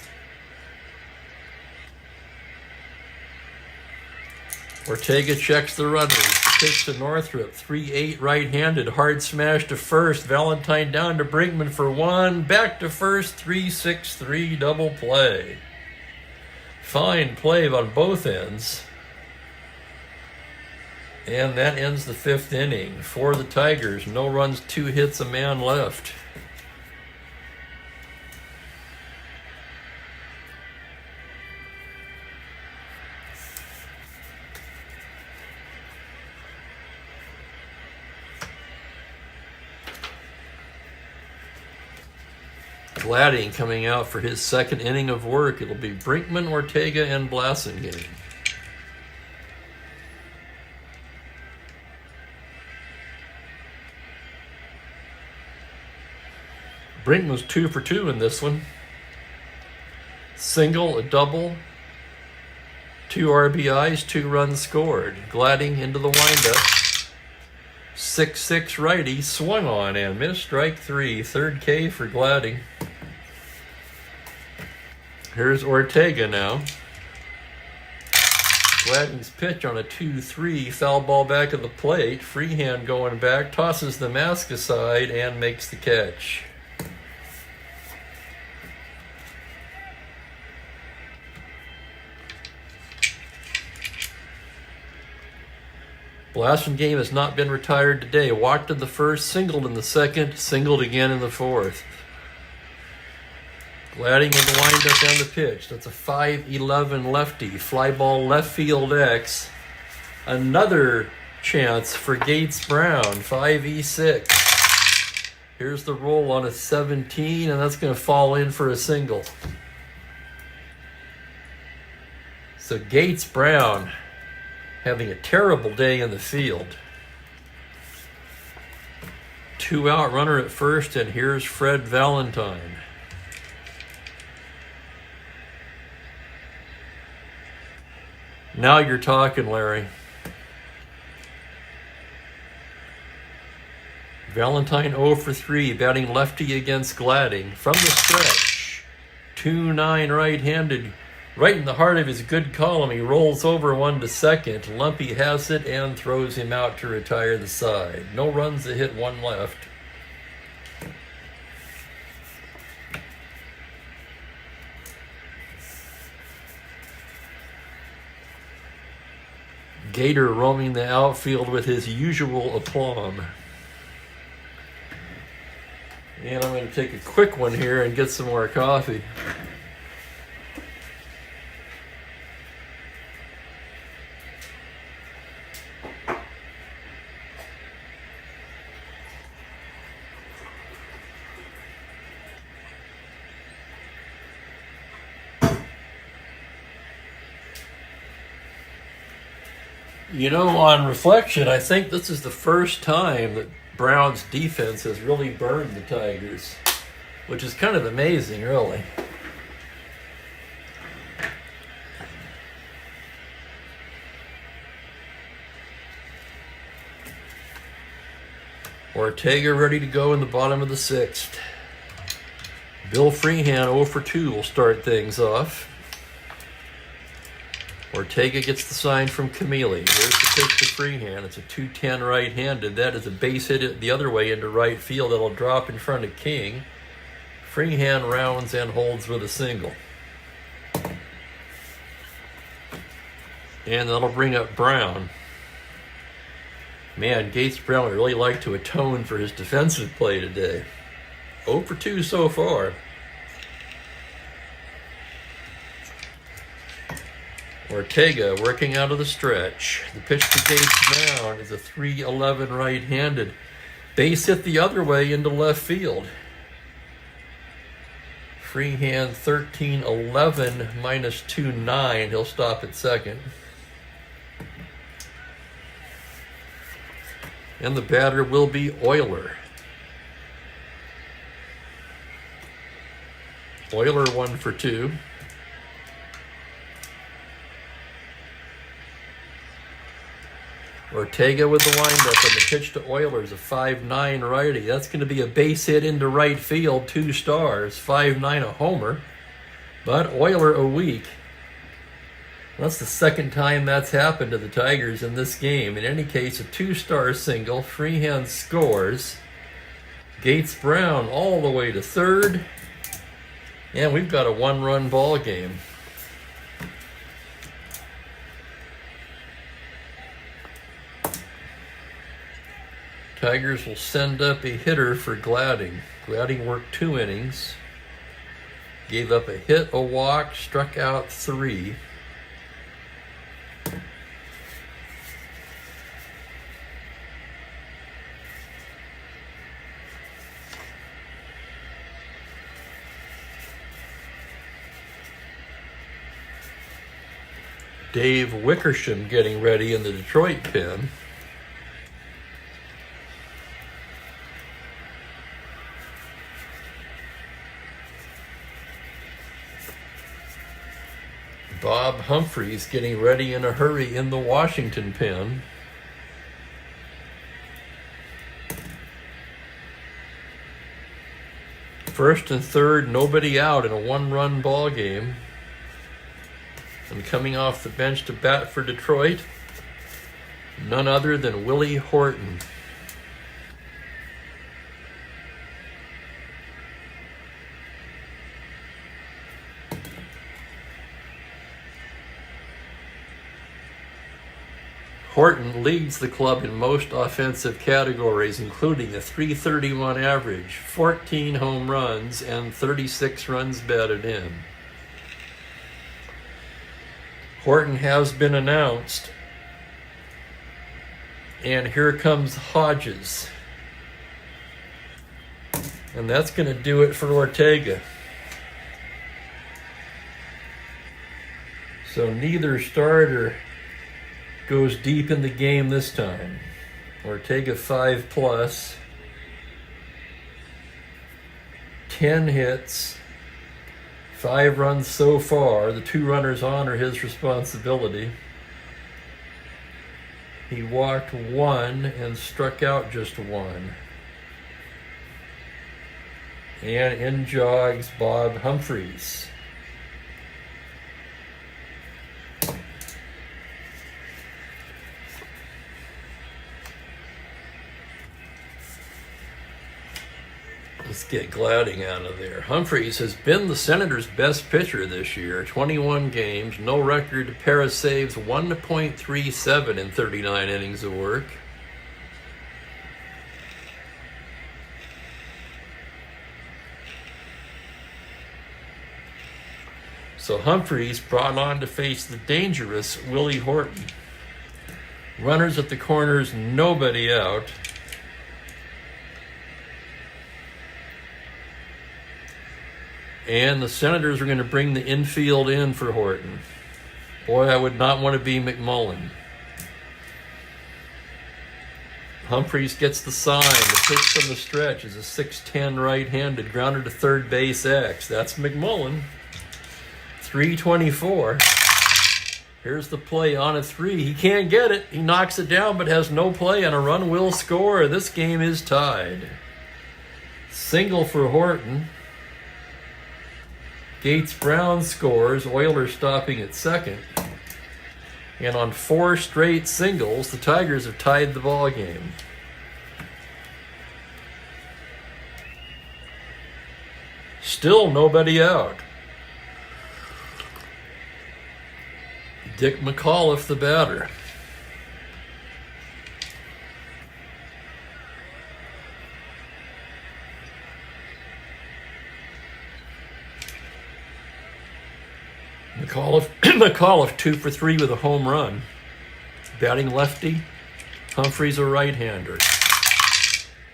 Speaker 1: Ortega checks the runners. The pitch to Northrup. 3-8 right-handed. Hard smash to first. Valentine down to Brinkman for one. Back to first. 3-6-3 double play. Fine play on both ends. And that ends the 5th inning. For the Tigers, no runs, 2 hits, a man left. Gladding coming out for his 2nd inning of work. It'll be Brinkman, Ortega, and Blasingame. Brinkman was 2 for 2 in this one. Single, a double, 2 RBIs, 2 runs scored. Gladding into the windup. 6-6 righty, swung on and missed. Strike 3. 3rd K for Gladding. Here's Ortega now. Gladding's pitch on a 2-3, foul ball back of the plate. Freehand going back, tosses the mask aside and makes the catch. Blasingame has not been retired today. Walked in the 1st, singled in the 2nd, singled again in the 4th. Gladding in the windup and the pitch. That's a 5-11 lefty. Fly ball left field X. Another chance for Gates Brown. 5-6. Here's the roll on a 17, and that's going to fall in for a single. So Gates Brown having a terrible day in the field. 2 out runner at first, and here's Fred Valentine. Now you're talking, Larry. Valentine 0 for 3, batting lefty against Gladding. From the stretch, 2-9 right-handed. Right in the heart of his good column, he rolls over one to second. Lumpy has it and throws him out to retire the side. No runs, a hit, 1 left. Gator roaming the outfield with his usual aplomb. And I'm going to take a quick one here and get some more coffee. You know, on reflection, I think this is the first time that Brown's defense has really burned the Tigers, which is kind of amazing, really. Ortega ready to go in the bottom of the 6th. Bill Freehand 0 for 2 will start things off. Ortega gets the sign from Camille. Here's the pitch to Freehand. It's a 2-10 right-handed. That is a base hit the other way into right field. That'll drop in front of King. Freehand rounds and holds with a single. And that'll bring up Brown. Man, Gates Brown would really like to atone for his defensive play today. 0 for 2 so far. Ortega working out of the stretch. The pitch to Gates Brown is a 3-11 right-handed. Base hit the other way into left field. Freehand 13-11 minus 2-9. He'll stop at second. And the batter will be Euler. Euler 1 for 2. Ortega with the windup and the pitch to Oilers, a 5-9 righty. That's going to be a base hit into right field, 2 stars, 5-9 a homer. But Oiler a week. That's the second time that's happened to the Tigers in this game. In any case, a 2-star single. Freehand scores. Gates Brown all the way to third. And we've got a 1-run ball game. Tigers will send up a hitter for Gladding. Gladding worked 2 innings. Gave up a hit, a walk, struck out 3. Dave Wickersham getting ready in the Detroit pen. Bob Humphreys getting ready in a hurry in the Washington pen. First and third, nobody out in a 1-run ball game. And coming off the bench to bat for Detroit, none other than Willie Horton. Horton leads the club in most offensive categories, including a .331 average, 14 home runs, and 36 runs batted in. Horton has been announced. And here comes Hodges. And that's going to do it for Ortega. So neither starter goes deep in the game this time. Ortega 5+, 10 hits, 5 runs so far. The 2 runners on are his responsibility. He walked 1 and struck out just 1. And in jogs Bob Humphreys. Let's get Gladding out of there. Humphreys has been the Senators' best pitcher this year. 21 games, no record, pair of saves, 1.37 in 39 innings of work. So Humphreys brought on to face the dangerous Willie Horton. Runners at the corners, nobody out. And the Senators are going to bring the infield in for Horton. Boy, I would not want to be McMullen. Humphreys gets the sign. The pitch from the stretch is a 6'10 right-handed, grounded to third base X. That's McMullen. 324. Here's the play on a 3. He can't get it. He knocks it down, but has no play, and a run will score. This game is tied. Single for Horton. Gates Brown scores, Oilers stopping at second. And on 4 straight singles, the Tigers have tied the ball game. Still nobody out. Dick McAuliffe, the batter. McAuliffe 2 for 3 with a home run. Batting lefty, Humphreys a right-hander.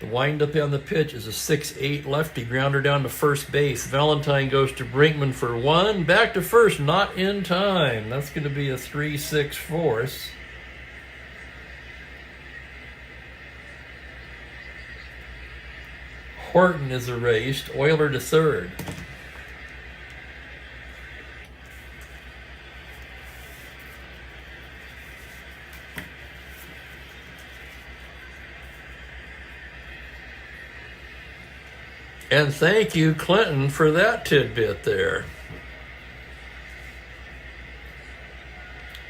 Speaker 1: The windup on the pitch is a 6'8 lefty, grounder down to first base. Valentine goes to Brinkman for 1. Back to first, not in time. That's going to be a 3-6 force. Horton is erased. Oiler to third. And thank you, Clinton, for that tidbit there.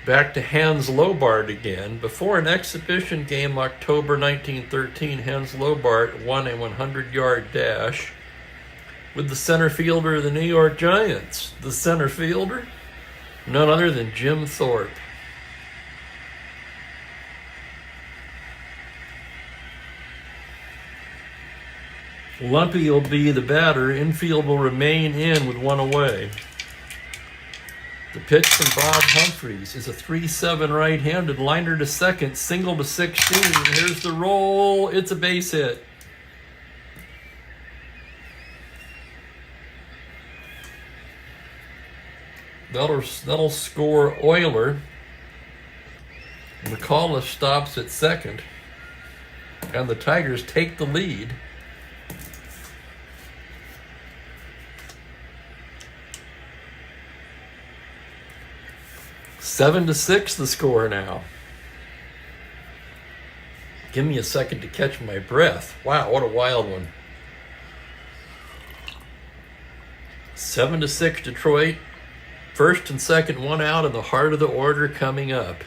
Speaker 1: Back to Hans Lobart again. Before an exhibition game, October 1913, Hans Lobart won a 100-yard dash with the center fielder of the New York Giants. The center fielder? None other than Jim Thorpe. Lumpy will be the batter. Infield will remain in with one away. The pitch from Bob Humphreys is a 3-7 right-handed liner to second, single to 16. Here's the roll. It's a base hit. That'll score Euler. McAuliffe stops at second, and the Tigers take the lead. Seven to 6 the score now. Give me a second to catch my breath. Wow, what a wild one. 7 to 6 Detroit. First and second, one out in the heart of the order coming up.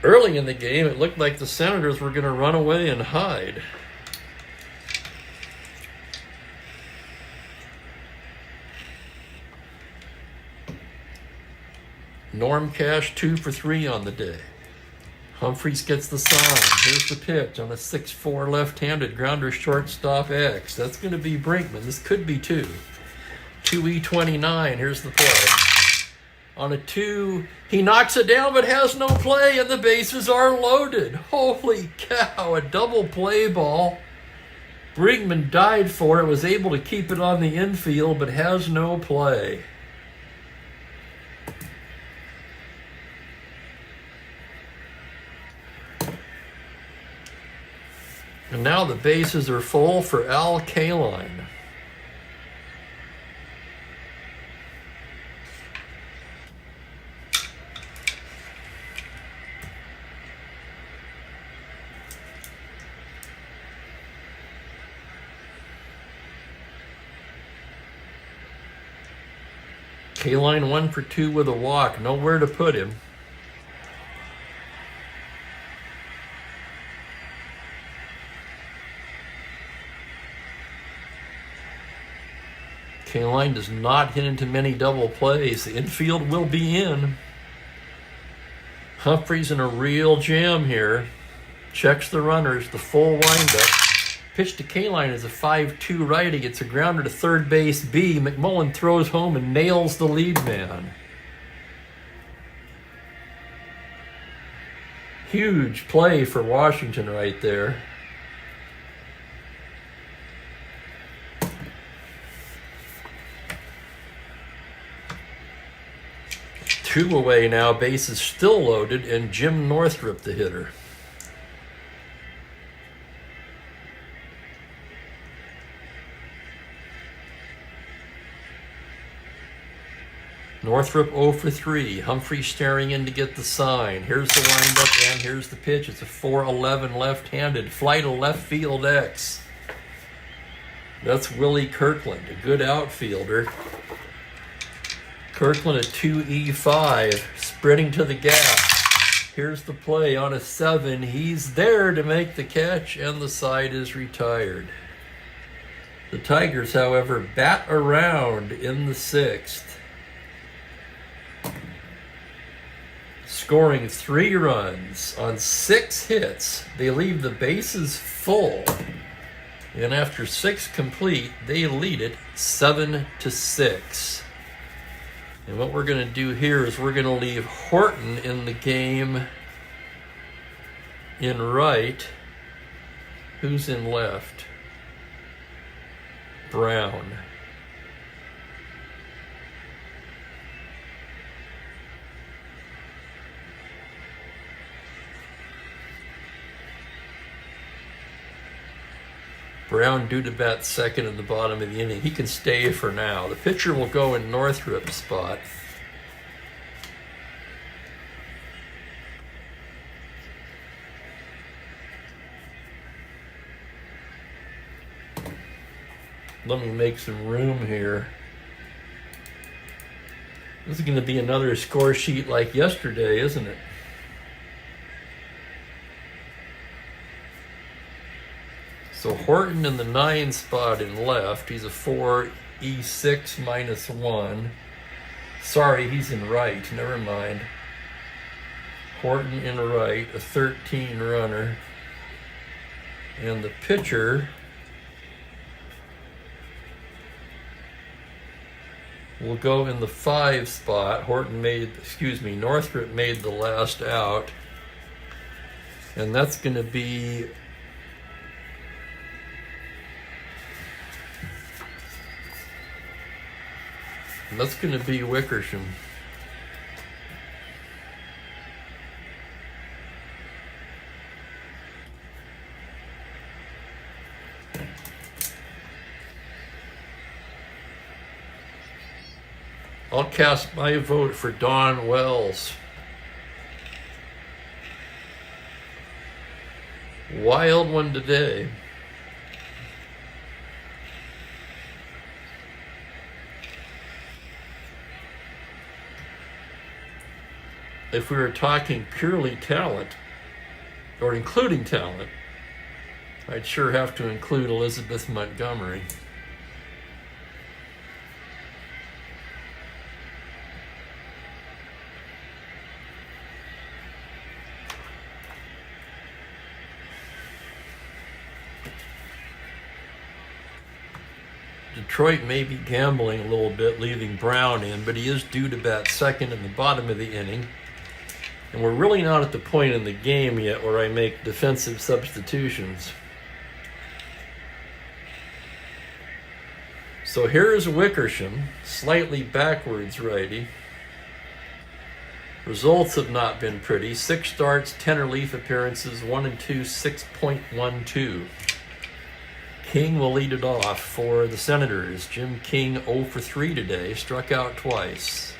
Speaker 1: Early in the game, it looked like the Senators were going to run away and hide. Norm Cash 2 for 3 on the day. Humphreys gets the sign. Here's the pitch on a 6-4 left-handed grounder shortstop X. That's going to be Brinkman. This could be 2. 2E29. Here's the play. On a 2, he knocks it down but has no play, and the bases are loaded. Holy cow, a double play ball. Brinkman died for it, was able to keep it on the infield, but has no play. And now the bases are full for Al Kaline. Kaline 1 for 2 with a walk. Nowhere to put him. Kaline does not hit into many double plays. The infield will be in. Humphreys in a real jam here. Checks the runners, the full windup. Pitch to Kaline is a 5-2 righty. It's a grounder to third base B. McMullen throws home and nails the lead man. Huge play for Washington right there. Two away now, bases still loaded, and Jim Northrup the hitter. Northrup 0 for 3. Humphrey staring in to get the sign. Here's the windup and here's the pitch. It's a 4-11 left-handed. Fly to left field X. That's Willie Kirkland, a good outfielder. Kirkland at 2E5, spreading to the gap. Here's the play on a 7. He's there to make the catch, and the side is retired. The Tigers, however, bat around in the 6th. Scoring 3 runs on 6 hits. They leave the bases full. And after 6 complete, they lead it 7-6. And what we're going to do here is we're going to leave Horton in the game in right. Who's in left? Brown. Brown due to bat second in the bottom of the inning. He can stay for now. The pitcher will go in Northrup's spot. Let me make some room here. This is going to be another score sheet like yesterday, isn't it? So Horton in the 9 spot in left. He's a 4 E6 minus 1. Sorry, he's in right. Never mind. Horton in right, a 13 runner. And the pitcher will go in the 5 spot. Northrop made the last out. And that's going to be Wickersham. I'll cast my vote for Don Wells. Wild one today. If we were talking purely talent, or including talent, I'd sure have to include Elizabeth Montgomery. Detroit may be gambling a little bit, leaving Brown in, but he is due to bat second in the bottom of the inning. And we're really not at the point in the game yet where I make defensive substitutions. So here's Wickersham, slightly backwards righty. Results have not been pretty. 6 starts, 10 relief appearances, 1 and 2, 6.12. King will lead it off for the Senators. Jim King 0 for 3 today, struck out twice.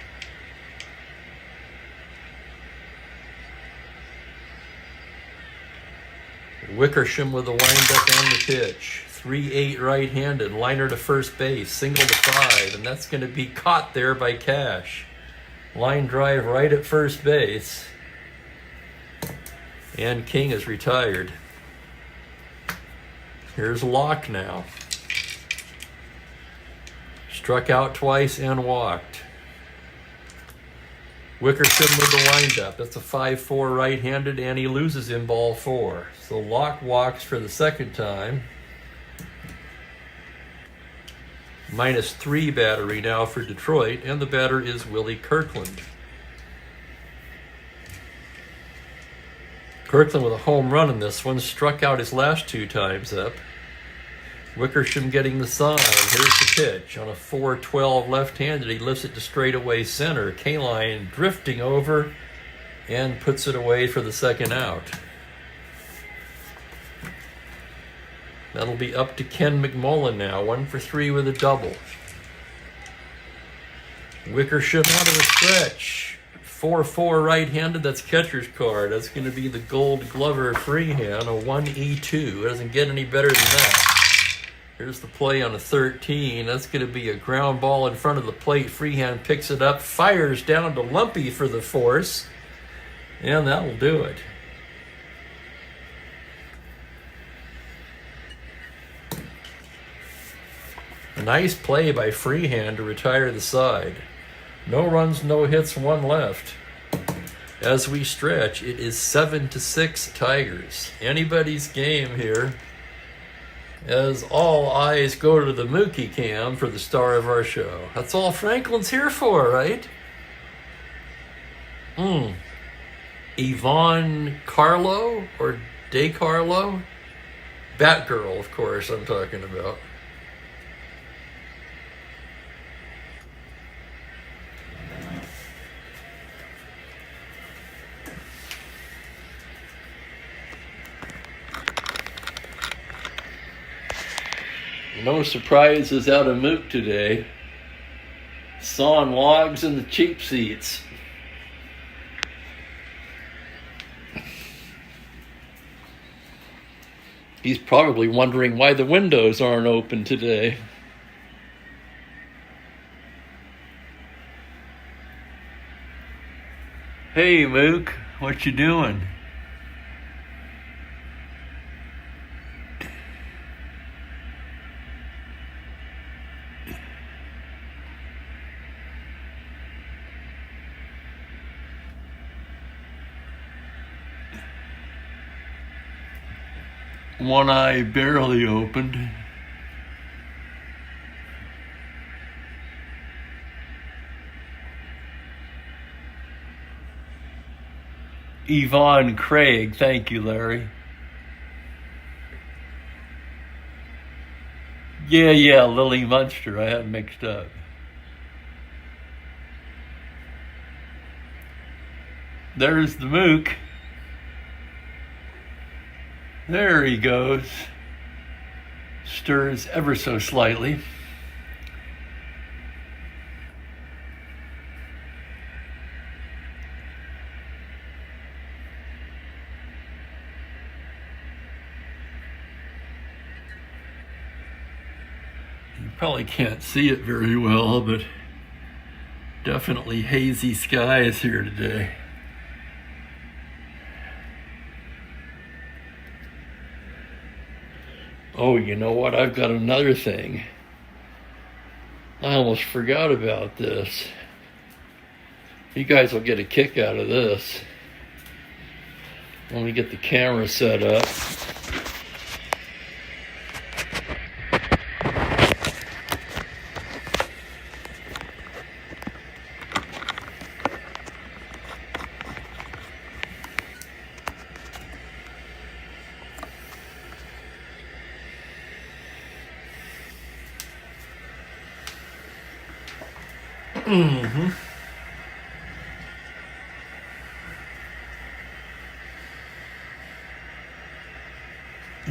Speaker 1: Wickersham with the windup and the pitch. 3-8 right-handed, liner to first base, single to 5, and that's going to be caught there by Cash. Line drive right at first base. And King is retired. Here's Locke now. Struck out twice and walked. Wickersham with the windup. That's a 5-4 right-handed, and he loses in ball 4. So Locke walks for the second time. -3 battery now for Detroit, and the batter is Willie Kirkland. Kirkland with a home run in this one, struck out his last 2 times up. Wickersham getting the sign. Here's the pitch on a 4-12 left-handed. He lifts it to straightaway center. Kaline drifting over and puts it away for the second out. That'll be up to Ken McMullen now. 1 for 3 with a double. Wickersham out of the stretch. 4-4 right-handed. That's catcher's card. That's going to be the Gold Glover freehand, a 1E2. It doesn't get any better than that. Here's the play on a 13. That's going to be a ground ball in front of the plate. Freehand picks it up, fires down to Lumpy for the force, and that'll do it. A nice play by Freehand to retire the side. No runs, no hits, 1 left. As we stretch, it is 7-6 Tigers. Anybody's game here, as all eyes go to the Mookie cam for the star of our show. That's all Franklin's here for, right? Yvonne Carlo or DeCarlo? Batgirl, of course, I'm talking about. No surprises out of Mook today. Sawn logs in the cheap seats. He's probably wondering why the windows aren't open today. Hey, Mook, what you doing? One eye barely opened. Yvonne Craig, thank you, Larry. Yeah, Lily Munster, I have mixed up. There's the Mook. There he goes. Stirs ever so slightly. You probably can't see it very well, but definitely hazy skies here today. Oh, you know what? I've got another thing. I almost forgot about this. You guys will get a kick out of this. Let me get the camera set up. Mm-hmm.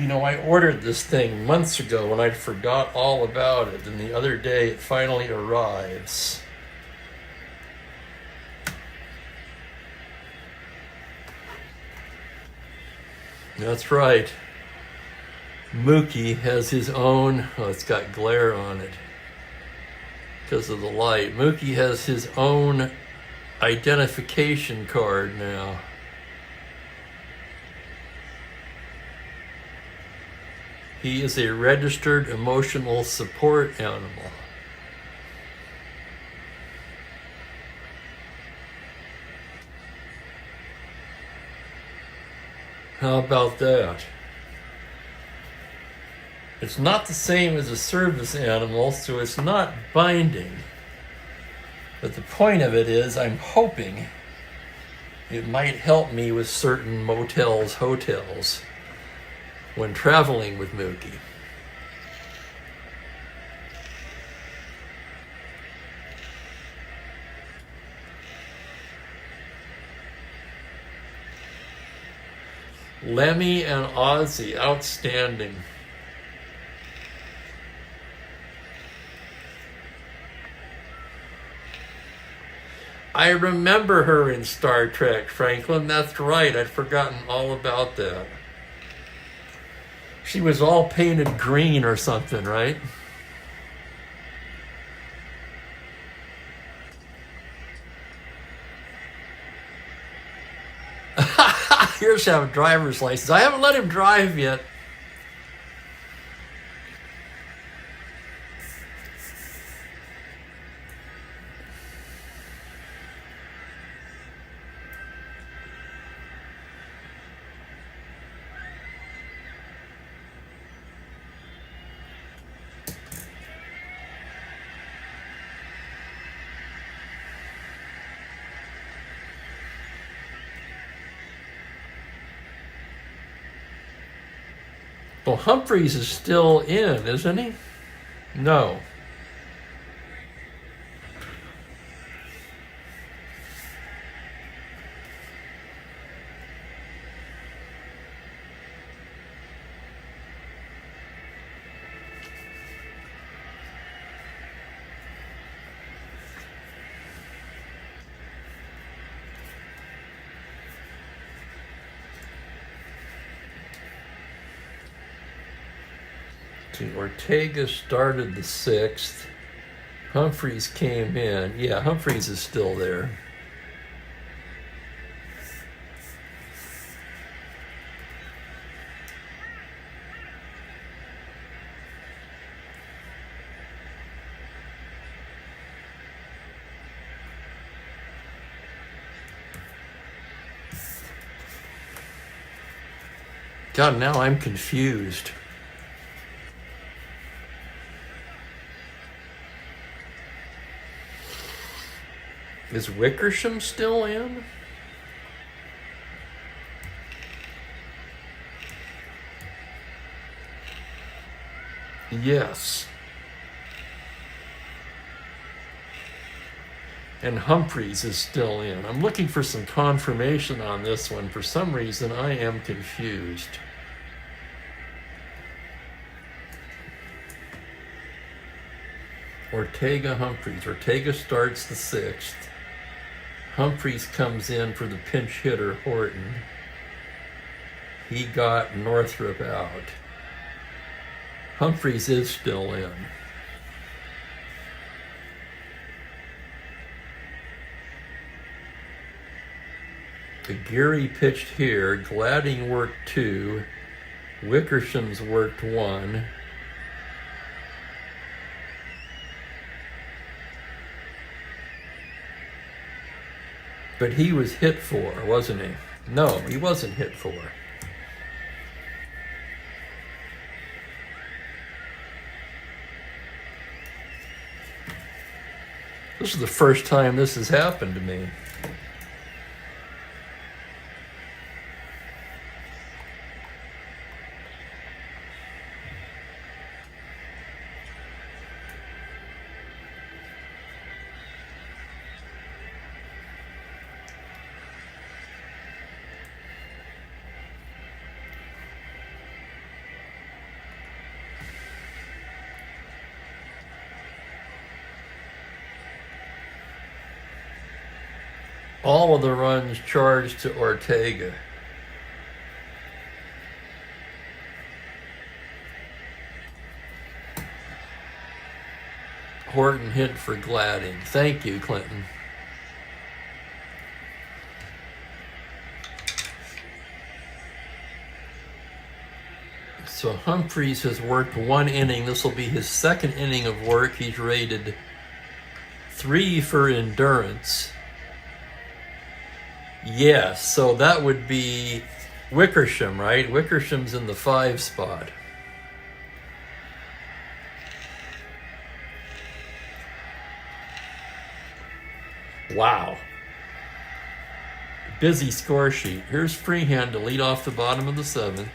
Speaker 1: You know, I ordered this thing months ago and I forgot all about it, and the other day it finally arrives. That's right. Mookie has his own, oh, it's got glare on it because of the light. Mookie has his own identification card now. He is a registered emotional support animal. How about that? It's not the same as a service animal, so it's not binding. But the point of it is, I'm hoping it might help me with certain motels, hotels, when traveling with Mookie. Lemmy and Ozzy, outstanding. I remember her in Star Trek, Franklin. That's right. I'd forgotten all about that. She was all painted green or something, right? Here's how driver's license. I haven't let him drive yet. Well, Humphreys is still in, isn't he? No. See, Ortega started the 6th. Humphreys came in. Yeah, Humphreys is still there. God, now I'm confused. Is Wickersham still in? Yes. And Humphreys is still in. I'm looking for some confirmation on this one. For some reason, I am confused. Ortega, Humphreys. Ortega starts the 6th. Humphreys comes in for the pinch hitter, Horton. He got Northrup out. Humphreys is still in. Geary pitched here. Gladding worked 2. Wickersham's worked 1. But he was hit for, wasn't he? No, he wasn't hit for. This is the first time this has happened to me. All of the runs charged to Ortega. Horton hit for Gladding. Thank you, Clinton. So Humphreys has worked 1 inning. This will be his 2nd inning of work. He's rated 3 for endurance. Yes, so that would be Wickersham, right? Wickersham's in the 5 spot. Wow. Busy score sheet. Here's Freehand to lead off the bottom of the 7th.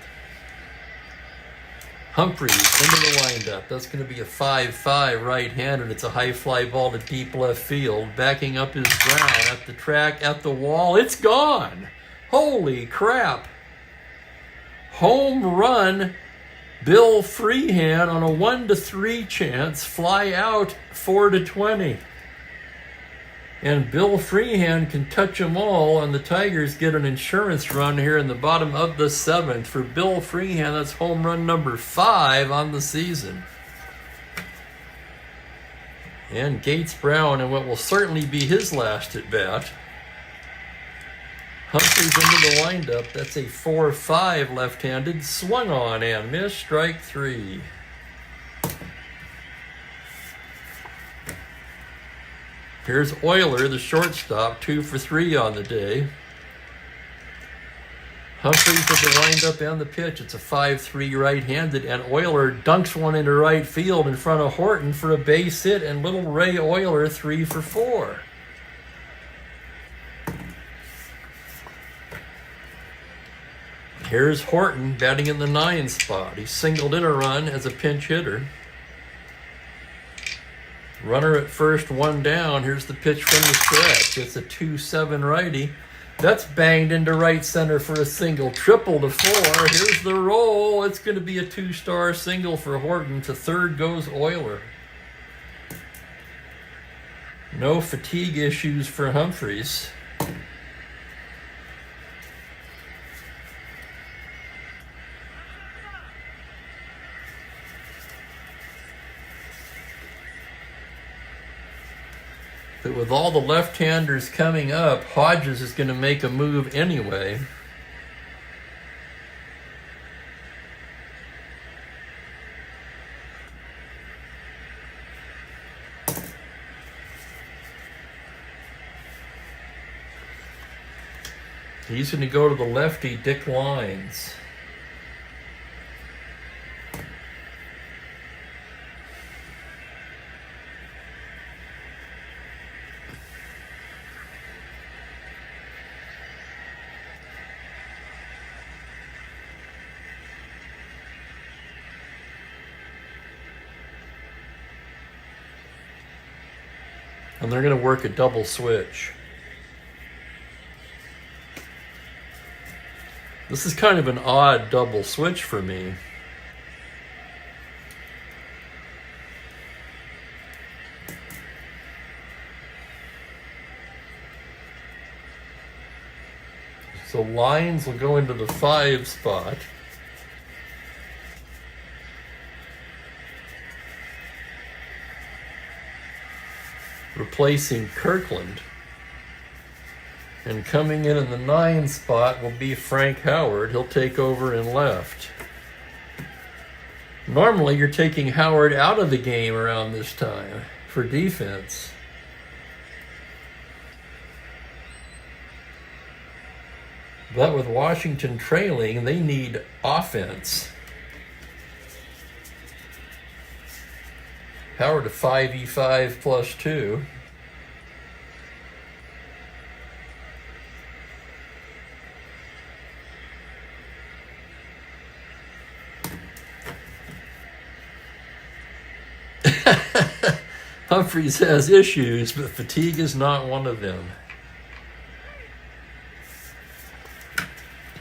Speaker 1: Humphreys into the windup. That's going to be a 5-5 right-hander. It's a high fly ball to deep left field. Backing up is Brown at the track, at the wall. It's gone. Holy crap. Home run. Bill Freehand on a 1-3 chance. Fly out 4-20. And Bill Freehand can touch them all, and the Tigers get an insurance run here in the bottom of the 7th. For Bill Freehand, that's home run number 5 on the season. And Gates Brown, and what will certainly be his last at bat. Humphreys into the windup. That's a 4-5 left-handed. Swung on and missed. Strike 3. Here's Euler, the shortstop, 2 for 3 on the day. Humphreys with the windup and the pitch. It's a 5-3 right-handed, and Euler dunks one into right field in front of Horton for a base hit, and little Ray Euler 3 for 4. Here's Horton batting in the 9 spot. He singled in a run as a pinch hitter. Runner at first, 1 down. Here's the pitch from the stretch. It's a 2-7 righty. That's banged into right center for a single. Triple to 4. Here's the roll. It's going to be a 2-star single for Horton. To third goes Euler. No fatigue issues for Humphreys. But with all the left-handers coming up, Hodges is going to make a move anyway. He's going to go to the lefty, Dick Lines. And they're going to work a double switch. This is kind of an odd double switch for me. So lines will go into the 5 spot. Replacing Kirkland. And coming in the 9 spot will be Frank Howard. He'll take over in left. Normally you're taking Howard out of the game around this time for defense. But with Washington trailing, they need offense. Howard to 5e5 plus 2. Humphreys has issues, but fatigue is not one of them.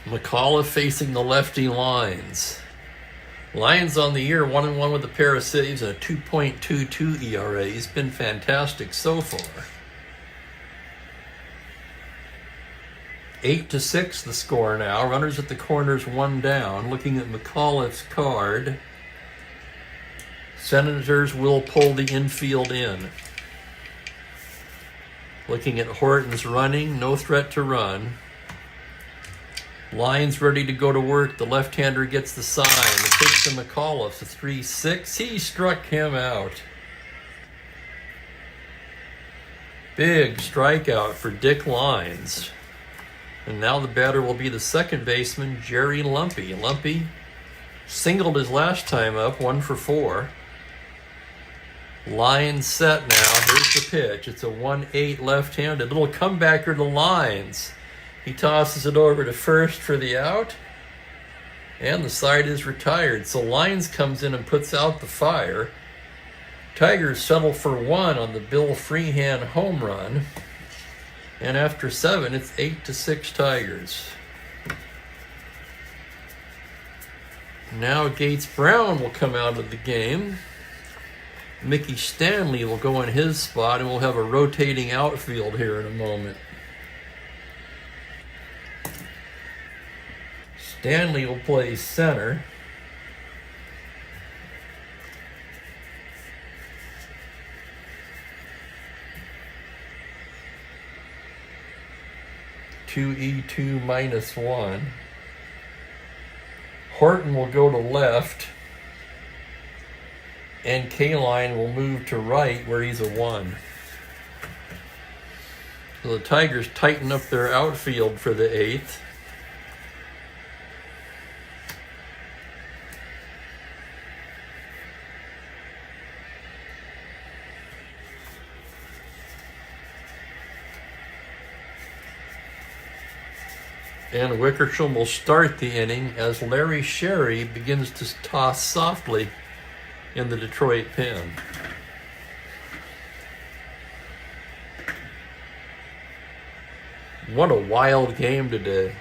Speaker 1: McAuliffe facing the lefty Lines. Lions on the year, 1-1 with a pair of saves and a 2.22 ERA. He's been fantastic so far. 8-6 the score now. Runners at the corners, 1 down. Looking at McAuliffe's card. Senators will pull the infield in. Looking at Horton's running, no threat to run. Lines ready to go to work. The left-hander gets the sign. The pitch to McAuliffe, a 3-6. He struck him out. Big strikeout for Dick Lines. And now the batter will be the second baseman, Jerry Lumpy. Lumpy singled his last time up, 1 for 4. Lines set now. Here's the pitch. It's a 1-8 left-handed. Little comebacker to Lines. He tosses it over to first for the out. And the side is retired. So Lines comes in and puts out the fire. Tigers settle for 1 on the Bill Freehan home run. And after 7, it's 8-6 Tigers. Now Gates Brown will come out of the game. Mickey Stanley will go in his spot, and we'll have a rotating outfield here in a moment. Stanley will play center. (2E2 -1). Horton will go to left. And K-Line will move to right where he's a 1. So the Tigers tighten up their outfield for the 8th. And Wickersham will start the inning as Larry Sherry begins to toss softly in the Detroit pen. What a wild game today.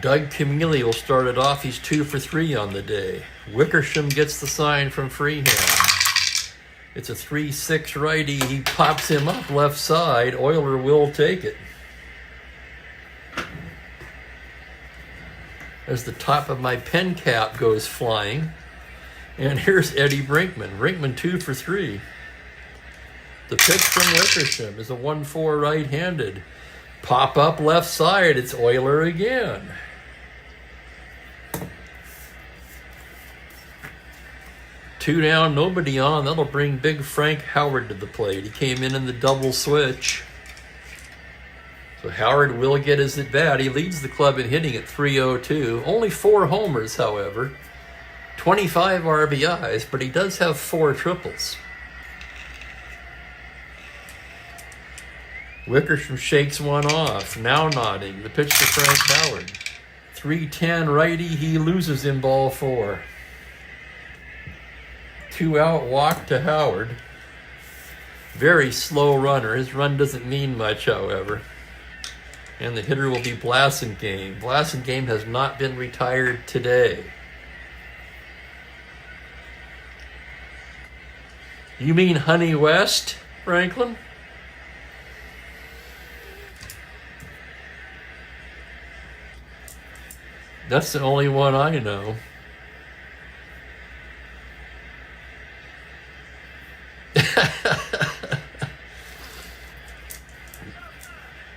Speaker 1: Doug Camilli will start it off. He's 2 for 3 on the day. Wickersham gets the sign from Freehan. It's a 3-6 righty. He pops him up left side. Euler will take it. As the top of my pen cap goes flying. And here's Eddie Brinkman. Brinkman 2 for 3. The pitch from Wickersham is a 1-4 right-handed. Pop up left side. It's Euler again. Two down, nobody on. That'll bring big Frank Howard to the plate. He came in the double switch. So Howard will get his at-bat. He leads the club in hitting at .302. Only 4 homers, however. 25 RBIs, but he does have 4 triples. Wickersham shakes one off. Now nodding. The pitch to Frank Howard. 3-10 righty. He loses in ball 4. 2-out walk to Howard. Very slow runner. His run doesn't mean much, however. And the hitter will be Blasingame. Blasingame has not been retired today. You mean Honey West, Franklin? That's the only one I know.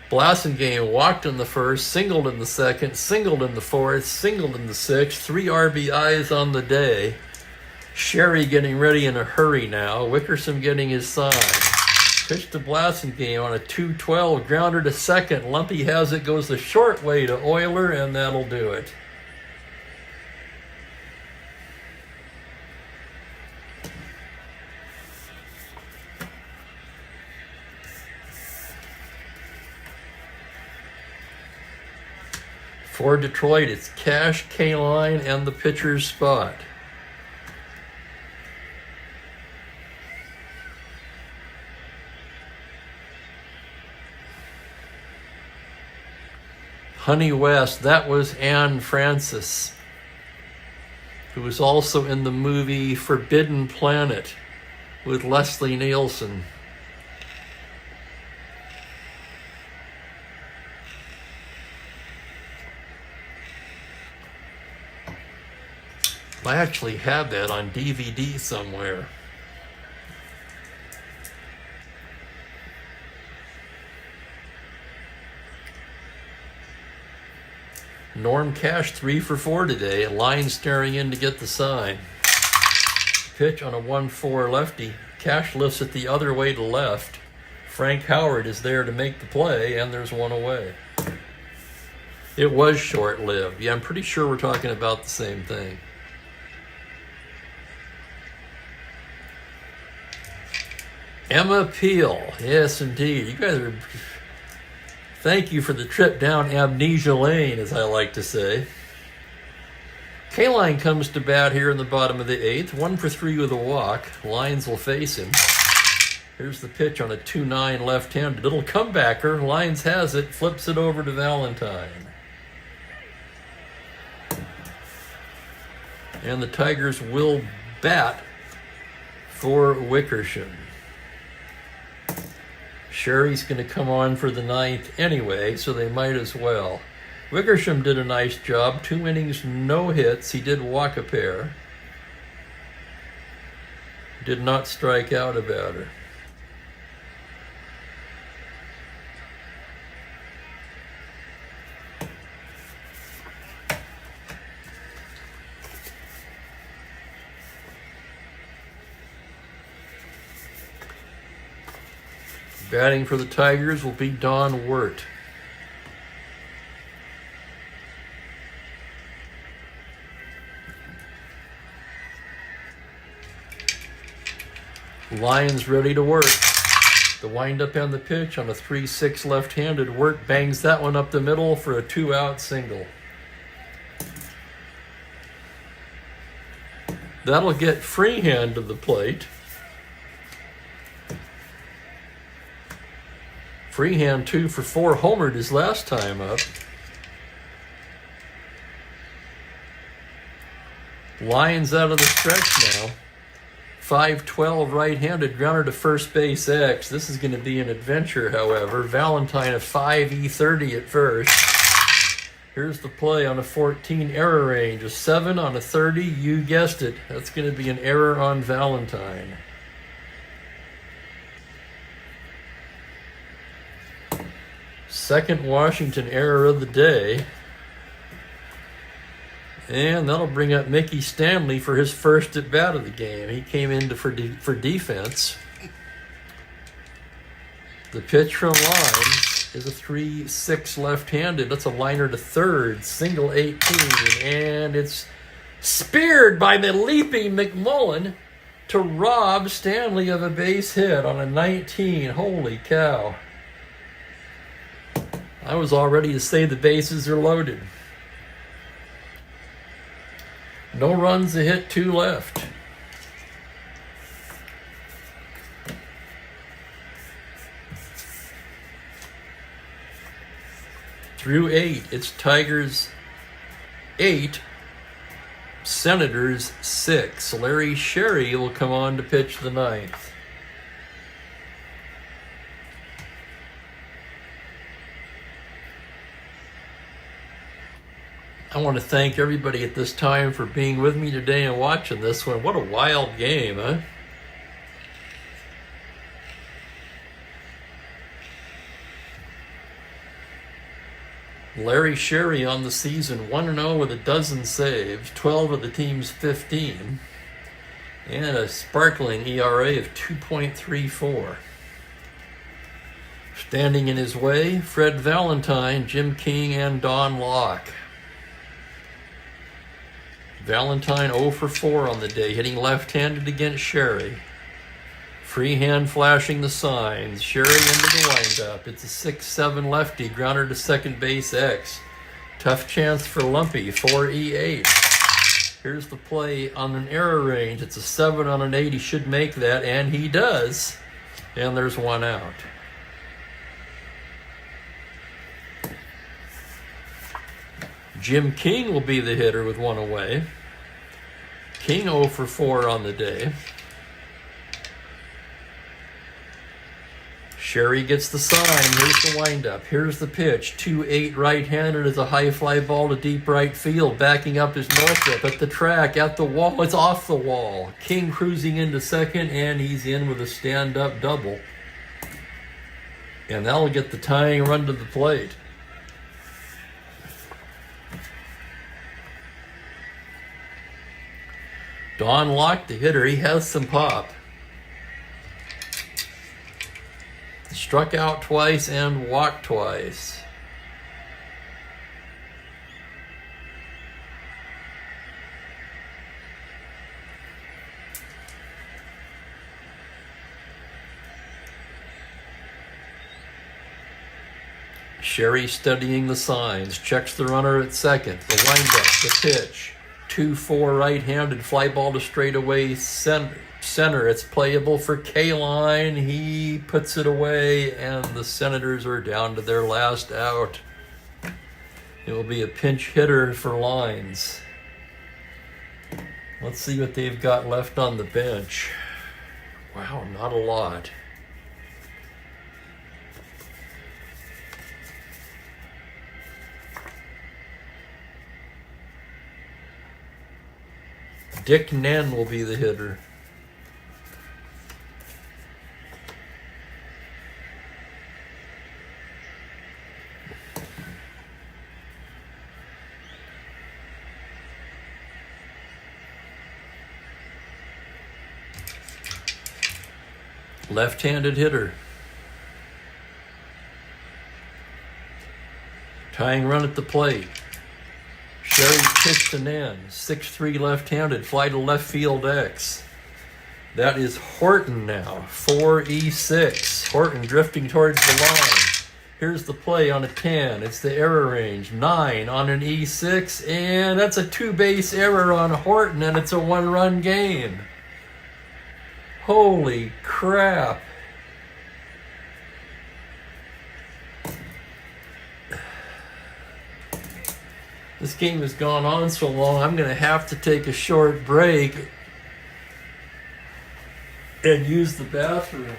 Speaker 1: Blasingame walked in the first, singled in the second, singled in the fourth, singled in the sixth, 3 RBIs on the day. Sherry getting ready in a hurry now. Wickersham getting his sign. Pitch to Blasingame on a 2-12, grounder to second. Lumpy has it, goes the short way to Euler, and that'll do it. For Detroit, it's Cash, K-Line, and the pitcher's spot. Honey West, that was Anne Francis, who was also in the movie Forbidden Planet with Leslie Nielsen. I actually have that on DVD somewhere. Norm Cash 3 for 4 today. Line staring in to get the sign. Pitch on a 1-4 lefty. Cash lifts it the other way to left. Frank Howard is there to make the play, and there's one away. It was short-lived. Yeah, I'm pretty sure we're talking about the same thing. Emma Peel. Yes, indeed. You guys are... Thank you for the trip down Amnesia Lane, as I like to say. K-Line comes to bat here in the bottom of the 8th. 1 for 3 with a walk. Lyons will face him. Here's the pitch on a 2-9 left-handed. Little comebacker. Lyons has it. Flips it over to Valentine. And the Tigers will bat for Wickersham. Sherry's going to come on for the 9th anyway, so they might as well. Wickersham did a nice job. 2 innings, no hits. He did walk a pair. Did not strike out a batter. Batting for the Tigers will be Don Wirt. Lyons ready to work. The windup and the pitch on a 3-6 left-handed. Wirt bangs that one up the middle for a 2-out single. That'll get Freehand to the plate. Freehand 2 for 4, homered his last time up. Lyons out of the stretch now. 5-12 right-handed, grounder to first base X. This is going to be an adventure, however. Valentine a 5-30 at first. Here's the play on a 14 error range. A 7 on a 30, you guessed it. That's going to be an error on Valentine. Second Washington error of the day. And that'll bring up Mickey Stanley for his first at bat of the game. He came in for defense. The pitch from Lyons is a 3-6 left-handed. That's a liner to third, single 18. And it's speared by the leaping McMullen to rob Stanley of a base hit on a 19. Holy cow. I was all ready to say the bases are loaded. No runs, a hit, 2 left. through 8. It's Tigers 8, Senators 6. Larry Sherry will come on to pitch the 9th. I want to thank everybody at this time for being with me today and watching this one. What a wild game, huh? Larry Sherry on the season, 1-0 with a dozen saves, 12 of the team's 15, and a sparkling ERA of 2.34. Standing in his way, Fred Valentine, Jim King, and Don Locke. Valentine 0 for 4 on the day, hitting left-handed against Sherry. Free hand flashing the signs. Sherry into the windup. It's a 6-7 lefty. Grounder to second base X. Tough chance for Lumpy. 4E8. Here's the play on an error range. It's a 7 on an 8. He should make that, and he does. And there's one out. Jim King will be the hitter with one away. King 0 for 4 on the day. Sherry gets the sign. Here's the windup. Here's the pitch. 2-8 right-handed is a high fly ball to deep right field. Backing up is Northrop at the track, at the wall. It's off the wall. King cruising into second, and he's in with a stand-up double. And that'll get the tying run to the plate. Don Locke, the hitter, he has some pop. Struck out twice and walked twice. Sherry studying the signs, checks the runner at second, the windup, the pitch. 2-4 right-handed, fly ball to straightaway center. It's playable for K-Line. He puts it away, and the Senators are down to their last out. It will be a pinch hitter for Lines. Let's see what they've got left on the bench. Wow, not a lot. Dick Nen will be the hitter. Left-handed hitter. Tying run at the plate. Sherry pitched an end. 6-3 left-handed. Fly to left field X. That is Horton now. 4E6. Horton drifting towards the line. Here's the play on a 10. It's the error range. 9 on an E6. And that's a 2-base error on Horton, and it's a 1-run game. Holy crap. This game has gone on so long, I'm going to have to take a short break and use the bathroom.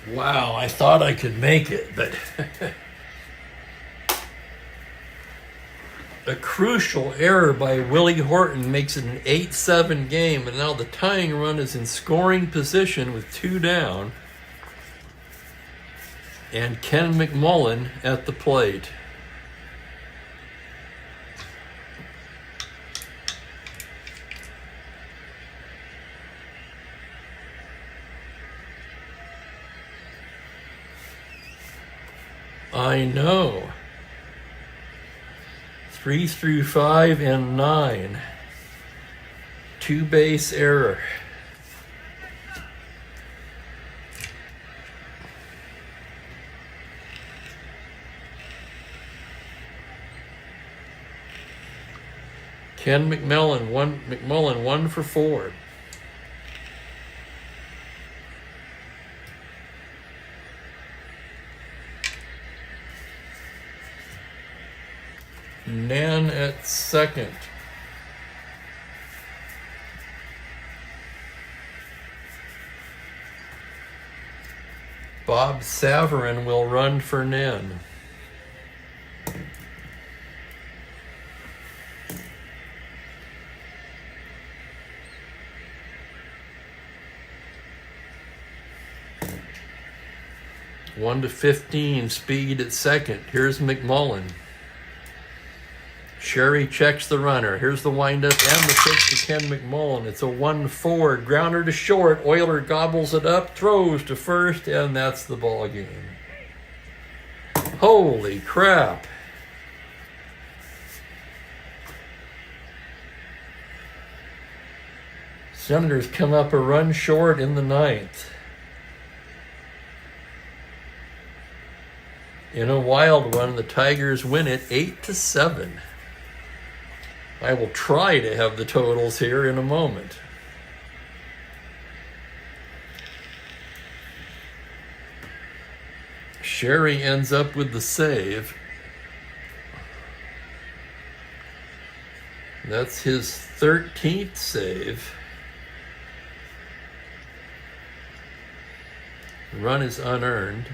Speaker 1: Wow, I thought I could make it, but A crucial error by Willie Horton makes it an 8-7 game, and now the tying run is in scoring position with 2 down. And Ken McMullen at the plate. I know. 3 through 5 and 9. 2-base error. Ken McMullen, 1 for 4. Nan at second. Bob Savarin will run for Nan. One to 15, speed at second. Here's McMullen. Sherry checks the runner. Here's the windup and the pitch to Ken McMullen. It's a 1-4, grounder to short. Euler gobbles it up, throws to first, and that's the ball game. Holy crap. Senators come up a run short in the 9th. In a wild one, the Tigers win it 8-7. I will try to have the totals here in a moment. Sherry ends up with the save. That's his 13th save. Run is unearned.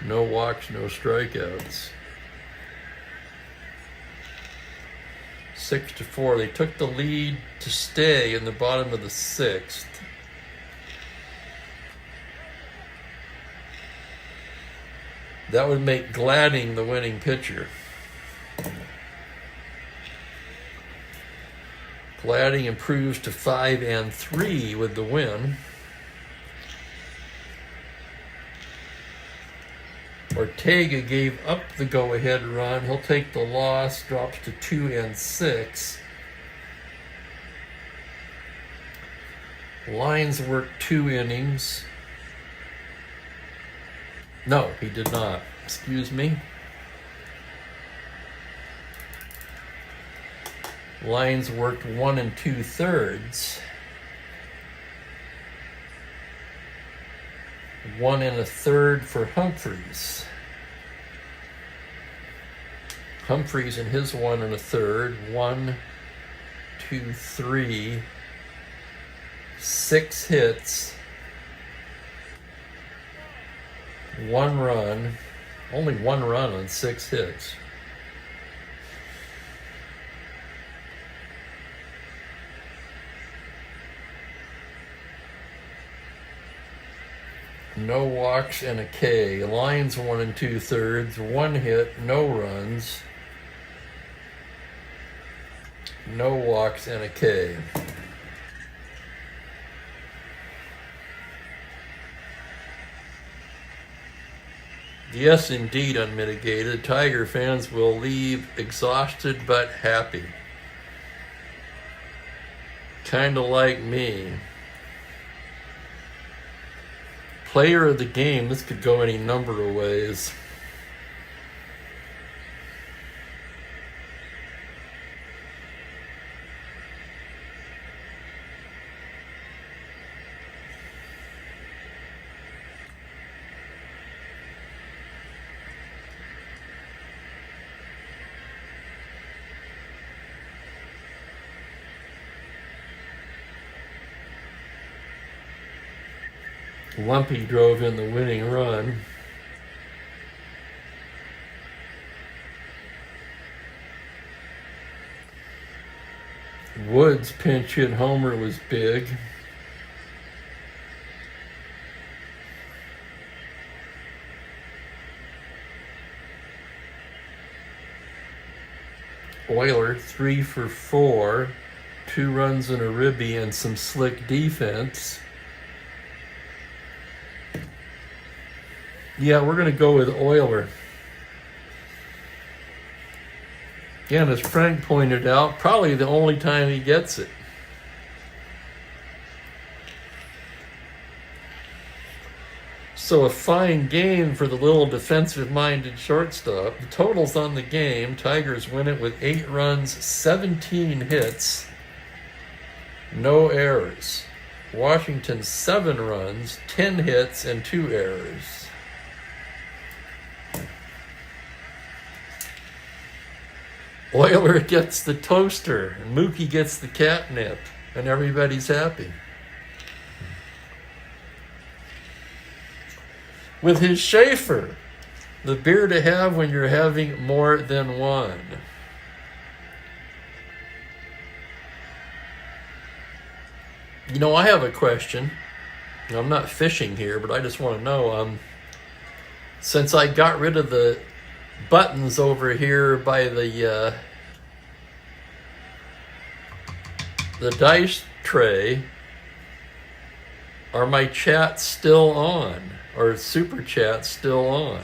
Speaker 1: No walks, no strikeouts. 6-4. They took the lead to stay in the bottom of the 6th. That would make Gladding the winning pitcher. Gladding improves to 5-3 with the win. Ortega gave up the go-ahead run. He'll take the loss, drops to 2-6. Lyons worked 2 innings. No, he did not. Excuse me. Lyons worked 1 2/3. 1 1/3 for Humphreys. Humphreys in his 1 1/3. 1, 2, 3. 6 hits. 1 run. Only 1 run on 6 hits. No walks and a K. Lyons 1 2/3. 1 hit, no runs. No walks and a K. Yes, indeed, unmitigated. Tiger fans will leave exhausted but happy. Kind of like me. Player of the game, this could go any number of ways. Lumpy drove in the winning run. Woods pinch hit homer was big. Oyler 3 for 4, 2 runs and a ribby and some slick defense. Yeah, we're going to go with Oyler. Again, as Frank pointed out, probably the only time he gets it. So a fine game for the little defensive-minded shortstop. The totals on the game, Tigers win it with 8 runs, 17 hits, no errors. Washington 7 runs, 10 hits, and 2 errors. Oyler gets the toaster, and Mookie gets the catnip, and everybody's happy. With his Schaefer, the beer to have when you're having more than one. You know, I have a question. I'm not fishing here, but I just want to know, since I got rid of the buttons over here by the dice tray, are my chats still on? Or super chat still on?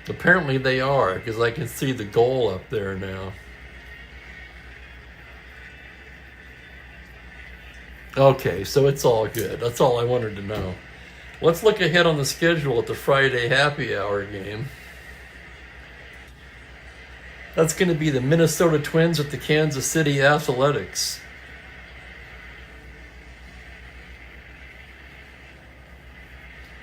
Speaker 1: Apparently they are, because I can see the goal up there now. Okay, so it's all good. That's all I wanted to know. Let's look ahead on the schedule at the Friday happy hour game. That's going to be the Minnesota Twins at the Kansas City Athletics.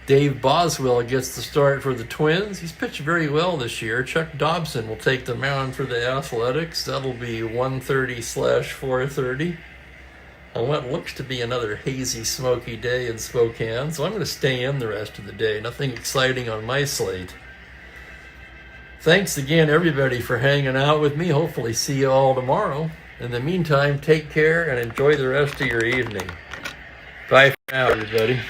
Speaker 1: Dave Boswell gets the start for the Twins. He's pitched very well this year. Chuck Dobson will take the mound for the Athletics. That'll be 1:30/4:30. On what looks to be another hazy, smoky day in Spokane, so I'm going to stay in the rest of the day. Nothing exciting on my slate. Thanks again, everybody, for hanging out with me. Hopefully see you all tomorrow. In the meantime, take care and enjoy the rest of your evening. Bye for now, everybody.